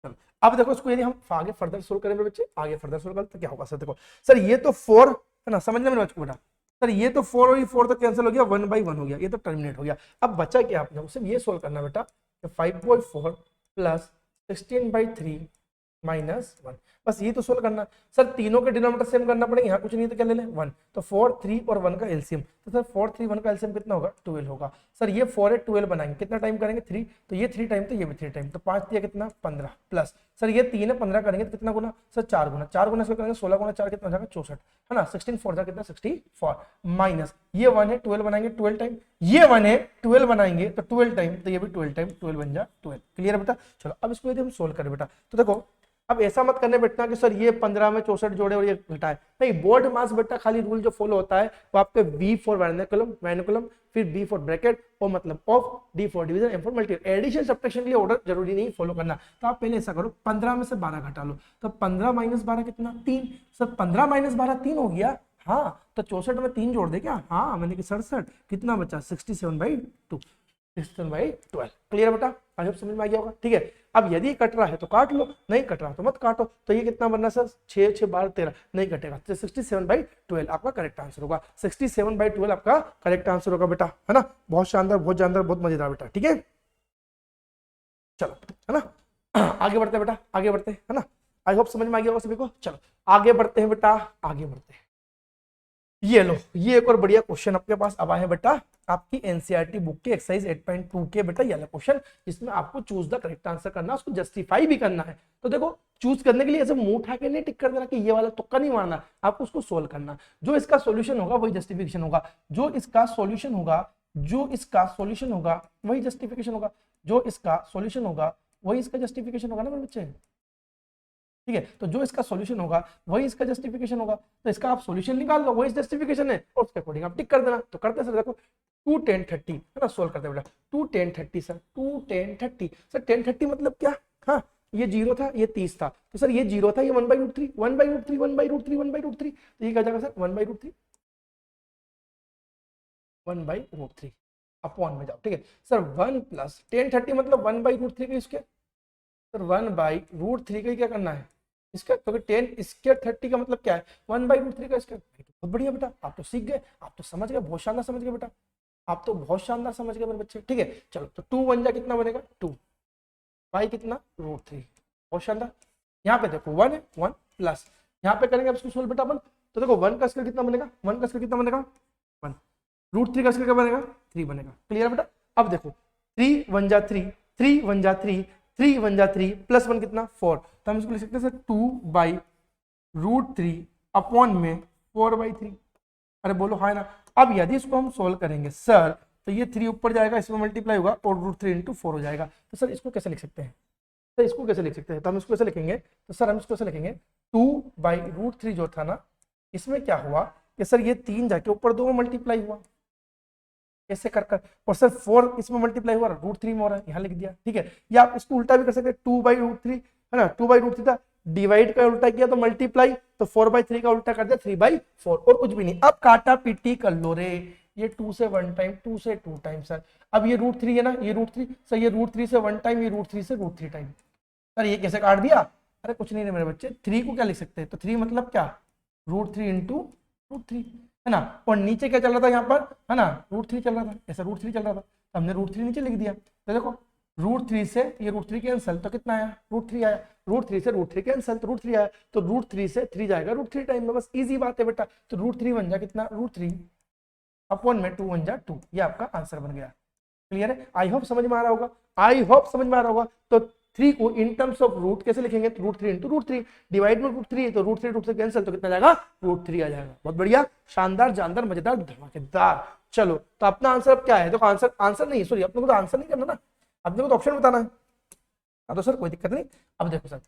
चलो अब देखो इसको यदि हम आगे फर्दर सोल्व करेंगे बच्चे, आगे फर्दर सोल्व करें तो क्या होगा सर, देखो सर ये तो 4 है ना, समझने मेरे बच्चों को बेटा, सर ये तो 4 और ये 4 तो कैंसिल हो गया, 1 बाई 1 हो गया, ये तो टर्मिनेट हो गया। अब बचा क्या आपने, सिर्फ ये सोल्व करना बेटा, 5/4 प्लस 16/3 माइनस 1, बस ये तो सोल्व करना। सर तीनों के डिनोमीटर सेम करना पड़ेगा, यहाँ कुछ नहीं तो क्या ले लें 1, तो 4 3 और 1 का एलसीएम, तो सर 4 3 1 का एलसीएम कितना होगा 12 होगा। सर ये 4 है 12 बनाएंगे, कितना टाइम करेंगे 3, तो ये 3 टाइम, तो ये भी 3 टाइम, तो 5 दिया कितना 15, प्लस सर ये 3 है 15 करेंगे तो कितना गुना, सर 4 गुना, 4 गुना इसको करेंगे 16 गुना 4 कितना हो जाएगा 64 है ना, 16 4 जा कितना 64, माइनस ये 1 है 12 बनाएंगे 12 टाइम, ये 1 है 12 बनाएंगे तो 12 टाइम, तो ये भी 12 टाइम, 12 बन जा 12, क्लियर है बेटा। चलो अब इसको यदि हम सोल्व करें बेटा, तो देखो अब ऐसा मत करने बैठना कि सर ये 15 में 64 जोड़े और ये घटाए, नहीं बोर्ड मास बेटा खाली रूल जो फॉलो होता है वो आपके V फॉर वैनिकुलम, फिर B फॉर ब्रैकेट और मतलब of, D for division, M for multiply, addition subtraction के लिए ऑर्डर जरूरी नहीं फॉलो करना। तो आप पहले ऐसा करो 15 में से 12 घटा लो, तो 15 माइनस 12 कितना 3, सर 15 माइनस 12 3 हो गया, हाँ तो 64 में 3 जोड़ दे क्या, हाँ मैंने कि 67, कितना बचा 67/2, 67/12, क्लियर बेटा, आई होप समझ में आ गया होगा, ठीक है। अब यदि कट रहा है तो काट लो, नहीं कट रहा तो मत काटो, तो ये कितना बनना सर 6 6 12 13, नहीं कटेगा तो 67/12 आपका करेक्ट आंसर होगा, 67/12 आपका करेक्ट आंसर होगा बेटा, है ना, बहुत शानदार बहुत जानदार बहुत मजेदार बेटा, ठीक है। चलो है ना, आगे बढ़ते हैं बेटा, आगे बढ़ते हैं, है ना, आई होप समझ में आ गया होगा सभी को। चलो आगे बढ़ते हैं बेटा, आगे बढ़ते हैं, ये लो ये एक और बढ़िया क्वेश्चन आपके पास अब आया है बेटा, आपकी एनसीईआरटी बुक के एक्सरसाइज 8.2 के बेटा ये वाला क्वेश्चन, जिसमें आपको चूज द करेक्ट आंसर करना है, उसको जस्टिफाई भी करना है। तो देखो चूज करने के लिए ऐसे मुंह उठा के नहीं टिक कर देना कि ये वाला तुक्का नहीं मारना, आपको उसको सोल्व करना, जो इसका सॉल्यूशन होगा वही जस्टिफिकेशन होगा, जो इसका सॉल्यूशन होगा, जो इसका सॉल्यूशन होगा वही जस्टिफिकेशन होगा, जो इसका सॉल्यूशन होगा वही इसका जस्टिफिकेशन होगा ना मेरे बच्चे, ठीक है। तो जो इसका सॉल्यूशन होगा वही इसका जस्टिफिकेशन होगा, तो इसका आप सॉल्यूशन निकाल लो वही जस्टिफिकेशन है और उसके अकॉर्डिंग आप टिक कर देना। तो करते हैं सर, देखो 2 10 30 है ना, सोल्व करते हैं बेटा 2 10 30 सर 2 10 30 सर 10 30 मतलब क्या, हाँ ये 0 था ये 30 था, तो सर ये 0 था ये 1/√3 1/√3 1/√3 1/√3, तो ये क्या जाएगा सर 1/√3 1/√3 अपॉन में जाओ, ठीक है सर 1 प्लस 10 30 मतलब 1/√3 का इसके, सर 1/√3 का क्या करना है इसका, क्योंकि 10 स्क्वायर 30 का मतलब क्या है 1/√3 का स्क्वायर, बहुत बढ़िया बेटा, आप तो सीख गए, आप तो समझ गए, बहुत शानदार समझ गए बेटा, आप तो बहुत शानदार समझ गए मेरे बच्चे, ठीक है। चलो तो 2 1 जा कितना बनेगा 2 बाई कितना √3, बहुत शानदार। यहाँ पे देखो 1 है 1 प्लस यहाँ पे करेंगे अब इसको सोल्व बेटा अपन, तो देखो 1 का स्क्वायर कितना बनेगा, 1 का स्क्वायर कितना बनेगा 1, √3 का स्क्वायर क्या बनेगा 3 बनेगा, क्लियर बेटा। अब देखो 3 1 जा 3 3 1 जा 3 3 1 जा 3 प्लस 1 कितना 4, तो हम इसको लिख सकते हैं सर 2/√3 अपॉन में 4/3, अरे बोलो हाँ ना। अब यदि इसको हम सोल्व करेंगे सर तो ये 3 ऊपर जाएगा इसमें मल्टीप्लाई होगा और √3 × 4 हो जाएगा, तो सर इसको कैसे लिख सकते हैं, सर इसको कैसे लिख सकते हैं, तो हम इसको कैसे लिखेंगे, तो सर हम इसको कैसे लिखेंगे 2/√3 जो था ना, इसमें क्या हुआ कि सर ये 3 जाके ऊपर 2 में मल्टीप्लाई हुआ ऐसे कर कर, और सर 4 इसमें मल्टीप्लाई हुआ √3 में हो रहा है, यहाँ लिख दिया, ठीक है। या आप इसको उल्टा भी कर सकते हैं 2/√3 है ना, 2/√3 था, डिवाइड का उल्टा किया तो मल्टीप्लाई, तो 4/3 का उल्टा कर दिया 3/4 और कुछ भी नहीं। अब काटा पीटी कर लो रे, ये 2 से 1 टाइम 2 से 2 टाइम सर, अब ये √3 है ना, ये √3 सर, ये √3 से 1 टाइम, ये √3 से √3 टाइम, सर ये कैसे काट दिया, अरे कुछ नहीं मेरे बच्चे, 3 को क्या लिख सकते हैं, तो 3 मतलब क्या √3 × √3 है ना, और नीचे क्या चल रहा था यहाँ पर है ना √3 चल रहा था, ऐसा √3 चल रहा था, तो हमने √3 नीचे लिख दिया, तो देखो √3 से ये √3 कैंसिल, तो कितना आया √3 आया, √3 से √3 कैंसिल तो √3 आया, तो √3 से 3 जाएगा √3 टाइम में, बस इजी बात है बेटा। तो √3 बन जा कितना √3 अपॉन में 2 बन जा 2, ये आपका आंसर बन गया, क्लियर है। आई होप समझ में आ रहा होगा, आई होप समझ में आ रहा होगा। तो 3 को इन टर्म्स ऑफ रूट कैसे लिखेंगे, तो रूट 3 इंटू रूट 3, डिवाइड में रूट 3 है तो रूट 3 कैंसिल, तो कितना जाएगा, रूट 3 आ जाएगा। बहुत बढ़िया, शानदार, जानदार, मजेदार, धमाकेदार। चलो तो अपना आंसर अब क्या है, देखो आंसर नहीं, सॉरी अपने को तो आंसर नहीं करना ना, अपने को तो ऑप्शन बताना है। तो सर कोई दिक्कत नहीं। अब देखो सर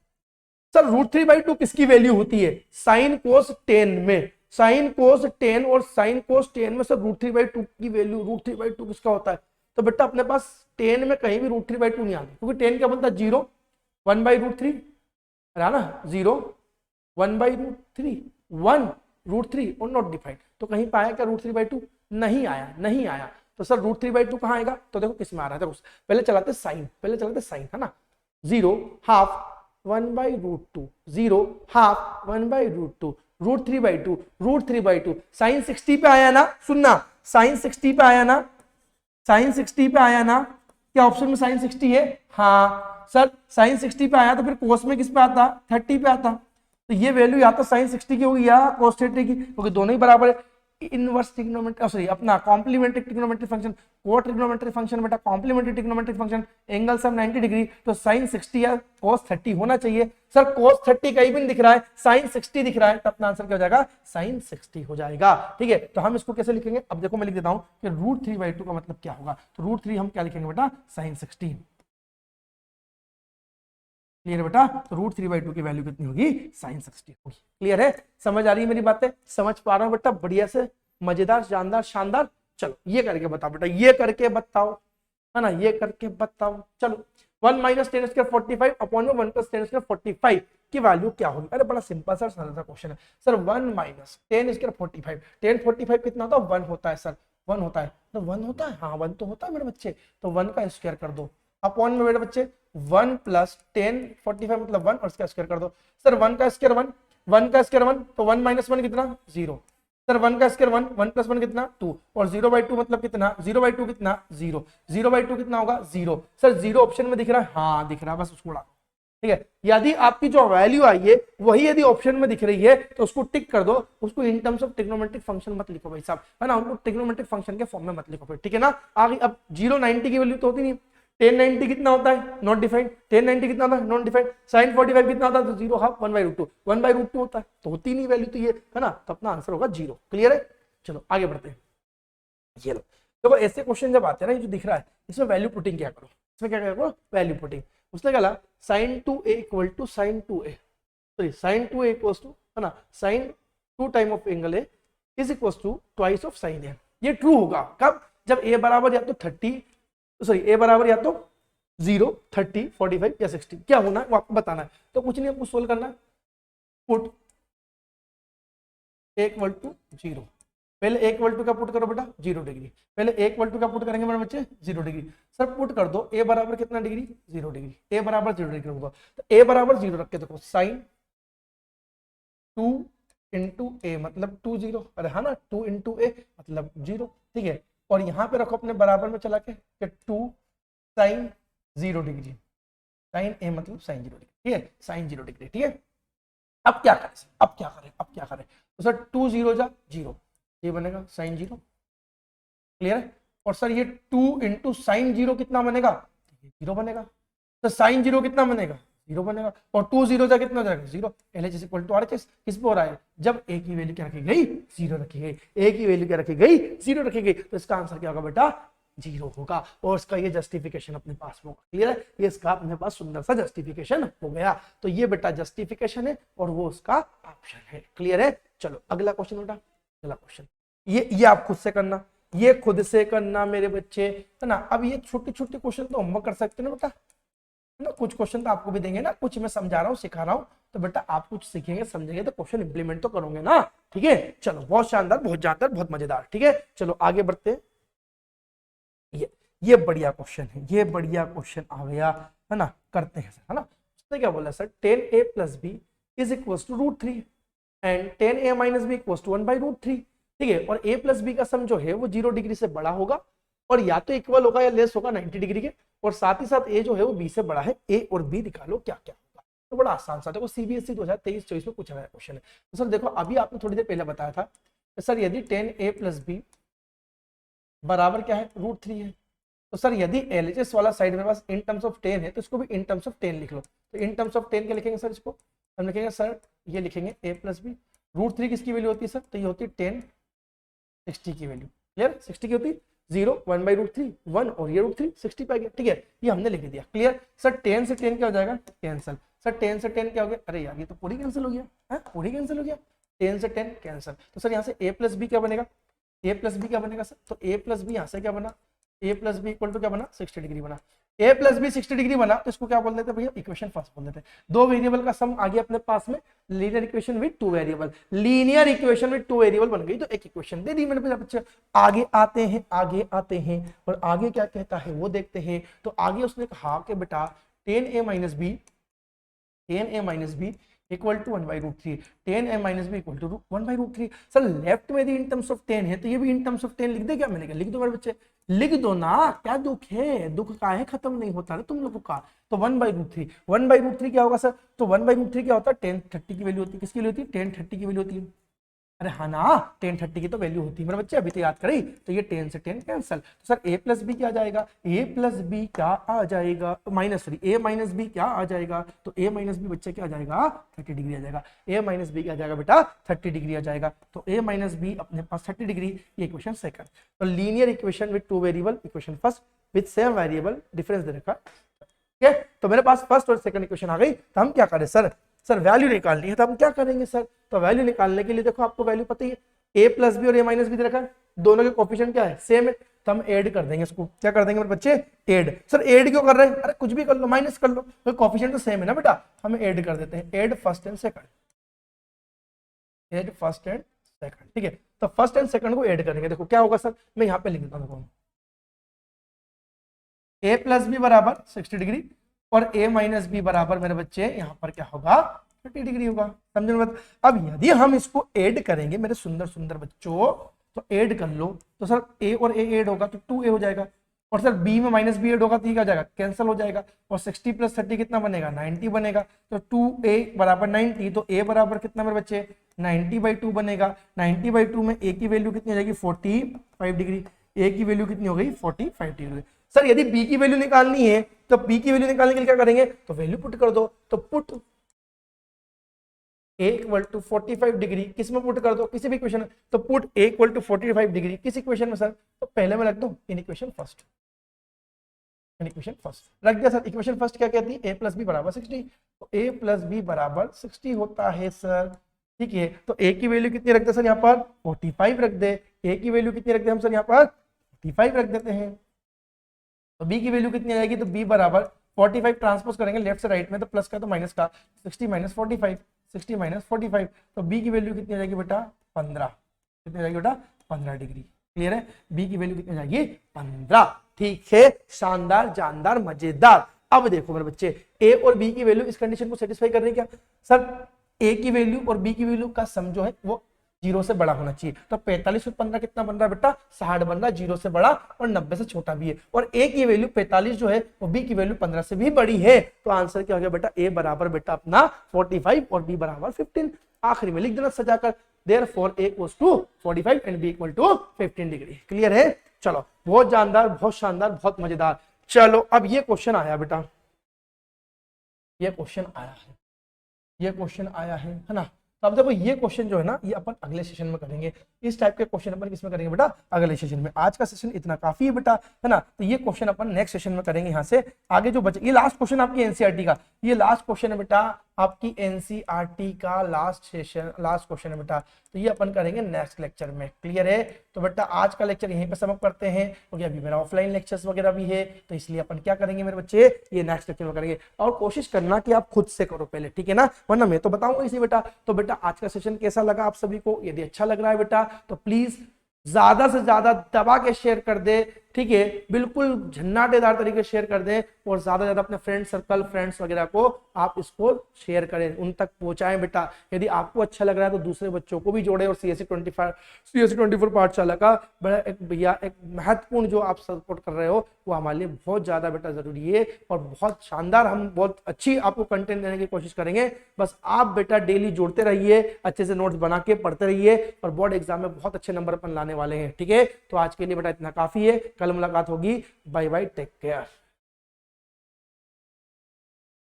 √3/2 किसकी वैल्यू होती है, साइन कोस 10 में, साइन कोस 10 और साइन कोस 10 में सर √3/2 की वैल्यू, √3/2 किसका होता है, तो बेटा अपने पास 10 में कहीं भी √3/2 नहीं आती, क्योंकि 10 क्या बनता है 0, 1/√3 है ना, 0 1/√3 1√3 और नॉट डिफाइंड, तो कहीं पे आया क्या √3/2, नहीं आया, नहीं आया। तो सर √3/2 कहाँ आएगा, तो देखो किस में आ रहा है, देखो पहले चलाते साइन, है ना, 0 हाफ 1/√2, 0 हाफ 1/√2, √3/2 साइन 60 पे आया ना, सुनना साइन 60 पे आया ना, साइन 60 पे आया ना, क्या ऑप्शन में साइन 60 है, हाँ सर साइन 60 पे आया तो फिर कोस में किस पे आता, 30 पे आता, तो ये वैल्यू या तो साइन 60 की होगी या कोस 30 की, क्योंकि दोनों ही बराबर है। इनवर्स ट्रिग्नोमेट्री, सॉरी अपना कॉम्प्लीमेंट्री ट्रिग्नोमेट्री फंक्शन, को ट्रिग्नोमेट्री फंक्शन बेटा कॉम्प्लीमेंट्री ट्रिग्नोमेट्री फंक्शन, एंगल सब 90 डिग्री, तो साइन 60 या कोस 30 होना चाहिए। सर कोस 30 कहीं भी नहीं दिख रहा है, साइन 60 दिख रहा है, तो अपना आंसर क्या हो जाएगा, साइन 60 हो जाएगा। ठीक है, तो हम इसको कैसे लिखेंगे, अब देखो मैं लिख देता हूं कि √3/2 का मतलब क्या होगा, तो √3 हम क्या लिखेंगे बेटा, साइन 60। क्लियर है बेटा, तो √3/2 की वैल्यू कितनी होगी, साइन 60 होगी। क्लियर है, समझ आ रही है मेरी बातें, समझ पा रहा हूं बेटा, बढ़िया से, मजेदार, जानदार, शानदार। चलो ये करके बताओ बेटा, ये करके बताओ, है ना, ये करके बताओ। चलो 1 - 10⁻⁴ 45 अपॉन में 1 + 10⁻⁴ 45 की वैल्यू क्या होगी, अरे बड़ा सिंपल सर, सरल सा क्वेश्चन है सर। 1 - 10⁻⁴ 45, 1045 कितना होता है, 1 होता है सर, 1 होता है, तो 1 होता है, हाँ 1 तो होता है मेरे बच्चे, तो 1 का स्क्वायर कर दो, अपॉन में मेरे बच्चे 1 + 1045 मतलब 1 और इसका स्क्वायर कर दो। सर 1 का स्क्वायर 1, 1 का स्क्वायर 1, तो 1 - 1 कितना, 0। सर 1 का स्क्वायर 1, 1 + 1 कितना, 2, और 0/2 मतलब कितना, 0/2 कितना, 0, 0/2 कितना होगा, 0। सर 0 ऑप्शन में दिख रहा है, हाँ दिख रहा है, बस उसको उड़ा दो। ठीक है, यदि आपकी जो वैल्यू आई है वही यदि ऑप्शन में दिख रही है तो उसको टिक कर दो, उसको in terms of trigonometric function मत लिखो भाई साहब, है ना, उनको ट्रिग्नोमेट्रिक फंक्शन के फॉर्म में मत लिखो, ठीक है ना। आगे अब 090 की वैल्यू तो होती नहीं, 1090 कितना होता है, नॉट डिफाइंड, 1090 कितना होता है, नॉट डिफाइंड, sin 45 कितना होता है, तो 0 हाफ 1/√2, 1/√2 होता है, तो होती नहीं वैल्यू, तो ये है ना, तो अपना आंसर होगा 0। क्लियर है, चलो आगे बढ़ते हैं। ये लो देखो, ऐसे क्वेश्चन जब आते हैं ना, ये जो दिख रहा है, इसमें वैल्यू पुटिंग क्या करो, इसमें क्या करो, वैल्यू पुटिंग। उसने कहा sin 2a = sin 2a, sorry sin 2a = है ना, sin 2 time of angle a = twice of sin a। ये ट्रू होगा कब, जब a बराबर या तो 30, सॉरी a बराबर या तो 0, 30, 45 या 60, क्या होना है वो आपको बताना है। तो कुछ नहीं, आपको सोल्व करना है, पुट a = 0, पहले a = का पुट करो बेटा 0 डिग्री, पहले a = का पुट करेंगे मेरे बच्चे 0 डिग्री। सर पुट कर दो a बराबर कितना डिग्री, 0 डिग्री, a बराबर 0 डिग्री होगा, तो a बराबर 0 रख के देखो, sin 2 × a मतलब 2 0, अरे हाँ ना, 2 × a मतलब 0, ठीक है, और यहाँ पे रखो अपने बराबर में चला के 2 sin 0 डिग्री, sin a मतलब sin 0 डिग्री, ठीक है, sin 0 डिग्री, ठीक है। अब क्या करें, अब क्या करें, अब क्या करें, तो सर 2 0 जा 0, ये बनेगा sin 0। क्लियर है, और सर ये 2 × sin 0 कितना बनेगा, 0 बनेगा, तो sin 0 कितना बनेगा, 0 बनेगा, और 2 0 जा कितना जाएगा, 0। LHS = RHS किस पे हो रहा है, जब a की वैल्यू क्या रखी गई, 0 रखी गई, a की वैल्यू क्या रखी गई, 0 रखी गई, तो इसका आंसर क्या होगा बेटा, 0 होगा, और इसका ये जस्टिफिकेशन अपने पास होगा। क्लियर है, ये इसका अपने पास सुंदर सा जस्टिफिकेशन हो गया, तो ये बेटा जस्टिफिकेशन है और वो उसका ऑप्शन है। क्लियर है, चलो अगला क्वेश्चन बेटा, अगला क्वेश्चन, ये आप खुद से करना, ये खुद से करना मेरे बच्चे, है ना। अब ये छोटे छोटे क्वेश्चन तो हम कर सकते हैं ना बेटा, है ना, कुछ क्वेश्चन तो आपको भी देंगे ना, कुछ मैं समझा रहा हूँ, सिखा रहा हूँ, तो बेटा आप कुछ सीखेंगे समझेंगे तो क्वेश्चन इंप्लीमेंट तो करोगे ना, ठीक है। चलो बहुत शानदार, बहुत जानदार, बहुत मजेदार, ठीक है, चलो आगे बढ़ते हैं। ये बढ़िया क्वेश्चन है, ये बढ़िया क्वेश्चन आ गया, है ना, करते हैं सर, है ना। उसने क्या बोला sir, 10a + b = √3 and 10a - b = 1/√3, ठीक है, और a + b का सम जो है वो 0 डिग्री से बड़ा होगा, और या तो इक्वल होगा या लेस होगा 90 डिग्री के, और साथ ही साथ a जो है वो b से बड़ा है, a और b निकालो क्या क्या होगा। तो बड़ा आसान सा, देखो CBSE 2023-24 में पूछा गया क्वेश्चन है। तो सर देखो, अभी आपने थोड़ी देर पहले बताया था सर, यदि 10a + b बराबर क्या है, √3 है, तो सर यदि LHS वाला साइड मेरे पास इन टर्म्स ऑफ 10 है तो इसको भी इन टर्म्स ऑफ 10 लिख लो। तो इन टर्म्स ऑफ 10 क्या लिखेंगे सर, इसको हम लिखेंगे सर, ये लिखेंगे a प्लस बी। √3 किसकी वैल्यू होती है सर, तो ये होती है 10, 60 की वैल्यू। क्लियर, 60 की होती है 0, 1/√3 1 और ये √3 60 पे आ गया। ठीक है, ये हमने लिख दिया। क्लियर सर, 10 से 10 क्या हो जाएगा, कैंसिल। सर 10 से 10 क्या हो गया, अरे यार ये तो पूरी कैंसिल हो गया है, पूरी कैंसिल हो गया। 10 से 10 कैंसिल। तो सर यहाँ से a प्लस बी क्या बनेगा, a प्लस बी क्या बनेगा सर, तो a प्लस बी यहाँ से क्या बना, a plus B equal to क्या बना, 60 डिग्री बना। a प्लस बी 60 डिग्री बना तो इसको क्या बोल देते हैं भैया, इक्वेशन फर्स्ट बोल देते हैं। दो वेरिएबल का सम आ गया अपने पास में, linear equation with two variable. Linear equation with two variable बन गई तो एक इक्वेशन दे दी मेरे बच्चे। आगे आते हैं, आगे आते हैं और आगे क्या कहता है वो देखते हैं। तो आगे उसने कहा कि बेटा 10a minus B, 10a minus B equal to 1/√3, 10a minus B equal to 1/√3। Sir left में भी इन टर्म्स ऑफ 10 है तो ये भी इन टर्म्स ऑफ 10 लिख दे क्या, मैंने कहा लिख दो मेरे बच्चे, लिख दो ना, क्या दुख है, दुख का है खत्म नहीं होता ना तुम लोगों का। तो 1/√3, 1/√3 क्या होगा सर, तो 1/√3 क्या होता है, 1030 की वैल्यू होती है। किसकी वैल्यू होती है, 1030 की वैल्यू होती है। अरे हाँ ना, 1030 की तो वैल्यू होती है मेरे बच्चे, अभी तो याद करी। तो ये 10 से 10 कैंसल। तो सर a प्लस बी क्या आ जाएगा, a प्लस बी क्या आ जाएगा, minus sorry a minus B क्या आ जाएगा, तो a माइनस बी बच्चे क्या आ जाएगा, 30 डिग्री आ जाएगा। a माइनस बी क्या आ जाएगा बेटा, 30 डिग्री आ जाएगा। तो a माइनस बी अपने पास 30 डिग्री, ये इक्वेशन सेकंड। तो linear equation with two variable, equation first with same variable, difference दे रखा। ठीक है, तो मेरे पास फर्स्ट और सेकंड इक्वेशन आ गई। तो हम क्या करें सर वैल्यू निकालनी है, तो हम क्या करेंगे सर, तो वैल्यू निकालने के लिए देखो आपको वैल्यू पता ही है, a प्लस बी और a माइनस बी दे रखा है, दोनों के कोफिशिएंट क्या है, सेम है। तो हम ऐड कर देंगे इसको, क्या कर देंगे मेरे बच्चे, ऐड। सर ऐड क्यों कर रहे हैं, अरे कुछ भी कर लो, माइनस कर लो, तो कोफिशिएंट तो सेम है ना बेटा, हम ऐड कर देते हैं, add first and second, add first and second. ठीक है, तो फर्स्ट एंड सेकंड को ऐड करेंगे। देखो क्या होगा सर, मैं यहाँ पे लिख देता हूँ, a प्लस बी बराबर 60 डिग्री और a माइनस बी बराबर मेरे बच्चे यहाँ पर क्या होगा, 30 डिग्री होगा। समझे बात। अब यदि हम इसको ऐड करेंगे मेरे सुंदर सुंदर बच्चों, तो ऐड कर लो, तो सर a और a ऐड होगा तो 2a हो जाएगा, और सर b में माइनस बी ऐड होगा तो ये क्या जाएगा, कैंसिल हो जाएगा। और 60 प्लस 30 कितना बनेगा, 90 बनेगा। तो 2a बराबर 90, तो a बराबर कितना मेरे बच्चे, 90/2 बनेगा। 90/2 में a की वैल्यू कितनी हो जाएगी, 45 डिग्री, a की वैल्यू कितनी हो गई, 45 डिग्री। सर यदि b की वैल्यू निकालनी है तो b की वैल्यू निकालने के लिए क्या करेंगे, तो वैल्यू पुट कर दो। तो put a equal to 45 degree, किस में पुट कर दो, किसी भी इक्वेशन में। तो put a equal to 45 degree किस इक्वेशन में सर, तो पहले मैं रख दूं in equation first, in equation first रख दिया सर। इक्वेशन फर्स्ट क्या कहती है, a प्लस बी बराबर 60, तो a प्लस बी बराबर 60 होता है सर। ठीक है, तो a की वैल्यू कितनी रखते हैं सर, यहाँ पर 45 रख दे। a की वैल्यू कितनी रखते हैं हम सर, यहाँ पर 45 रख देते हैं। तो b की वैल्यू कितनी आ जाएगी, तो b बराबर 45 ट्रांसपोज करेंगे लेफ्ट से राइट में, तो प्लस का तो माइनस का, 60 माइनस 45, 60 माइनस 45, तो b की वैल्यू कितनी आ जाएगी बेटा, 15। कितनी आ जाएगी बेटा, 15 डिग्री। क्लियर है, b की वैल्यू कितनी आ जाएगी, 15। ठीक है, शानदार, जानदार, मजेदार। अब देखो मेरे बच्चे, a और b की वैल्यू इस कंडीशन को सेटिस्फाई कर रही है क्या सर, a की वैल्यू और b की वैल्यू का सम जो है वो 0 से बड़ा होना चाहिए। तो 45 और 15 कितना बन रहा है बेटा, 60 बन रहा है, 0 से बड़ा और 90 से छोटा भी है। और a की वैल्यू 45 जो है वो b की वैल्यू 15 से भी बड़ी है। तो आंसर क्या हो गया बेटा, a बराबर बेटा अपना 45 और b बराबर 15। आखिरी में लिख देना सजाकर, therefore a equals to 45 and b equal to 15 degree. Clear है, चलो बहुत जानदार, बहुत शानदार, बहुत मजेदार। चलो अब ये क्वेश्चन आया बेटा, ये क्वेश्चन आया है, ये क्वेश्चन आया है ना। तो अब देखो ये क्वेश्चन जो है ना, ये अपन अगले सेशन में करेंगे। इस टाइप के क्वेश्चन अपन किसमें करेंगे बेटा, अगले सेशन में। आज का सेशन इतना काफी है बेटा, है ना। तो ये क्वेश्चन अपन नेक्स्ट सेशन में करेंगे। यहाँ से आगे जो बचे, ये लास्ट क्वेश्चन आपकी एनसीईआरटी का, ये लास्ट क्वेश्चन है बेटा आपकी एनसीईआरटी का लास्ट सेशन, लास्ट क्वेश्चन है बेटा। तो ये अपन करेंगे नेक्स्ट लेक्चर में। क्लियर है, तो बेटा आज का लेक्चर यहीं पे समाप्त करते हैं, क्योंकि अभी मेरा ऑफलाइन लेक्चर्स वगैरह भी है, तो इसलिए अपन क्या करेंगे मेरे बच्चे, ये नेक्स्ट लेक्चर में करेंगे। और कोशिश करना कि आप खुद से करो पहले, ठीक है ना, वरना मैं तो बताऊंगा इसी बेटा। तो बेटा आज का सेशन कैसा लगा आप सभी को, यदि अच्छा लग रहा है बेटा तो प्लीज ज्यादा से ज्यादा दबा के शेयर कर दे, ठीक है, बिल्कुल झन्नाटेदार तरीके से शेयर कर दें, और ज्यादा ज्यादा अपने फ्रेंड सर्कल, फ्रेंड्स वगैरह को आप इसको शेयर करें, उन तक पहुंचाएं बेटा। यदि आपको अच्छा लग रहा है तो दूसरे बच्चों को भी जोड़े। और CSE 24 पाठशाला का बड़ा एक भैया एक महत्वपूर्ण जो आप सपोर्ट कर रहे हो वो हमारे लिए बहुत ज्यादा बेटा जरूरी है, और बहुत शानदार, हम बहुत अच्छी आपको कंटेंट देने की कोशिश करेंगे। बस आप बेटा डेली जोड़ते रहिए, अच्छे से नोट्स बना के पढ़ते रहिए, और बोर्ड एग्जाम में बहुत अच्छे नंबर अपन लाने वाले हैं। ठीक है, तो आज के लिए बेटा इतना काफी है। कल मुलाकात होगी। Bye bye, take care.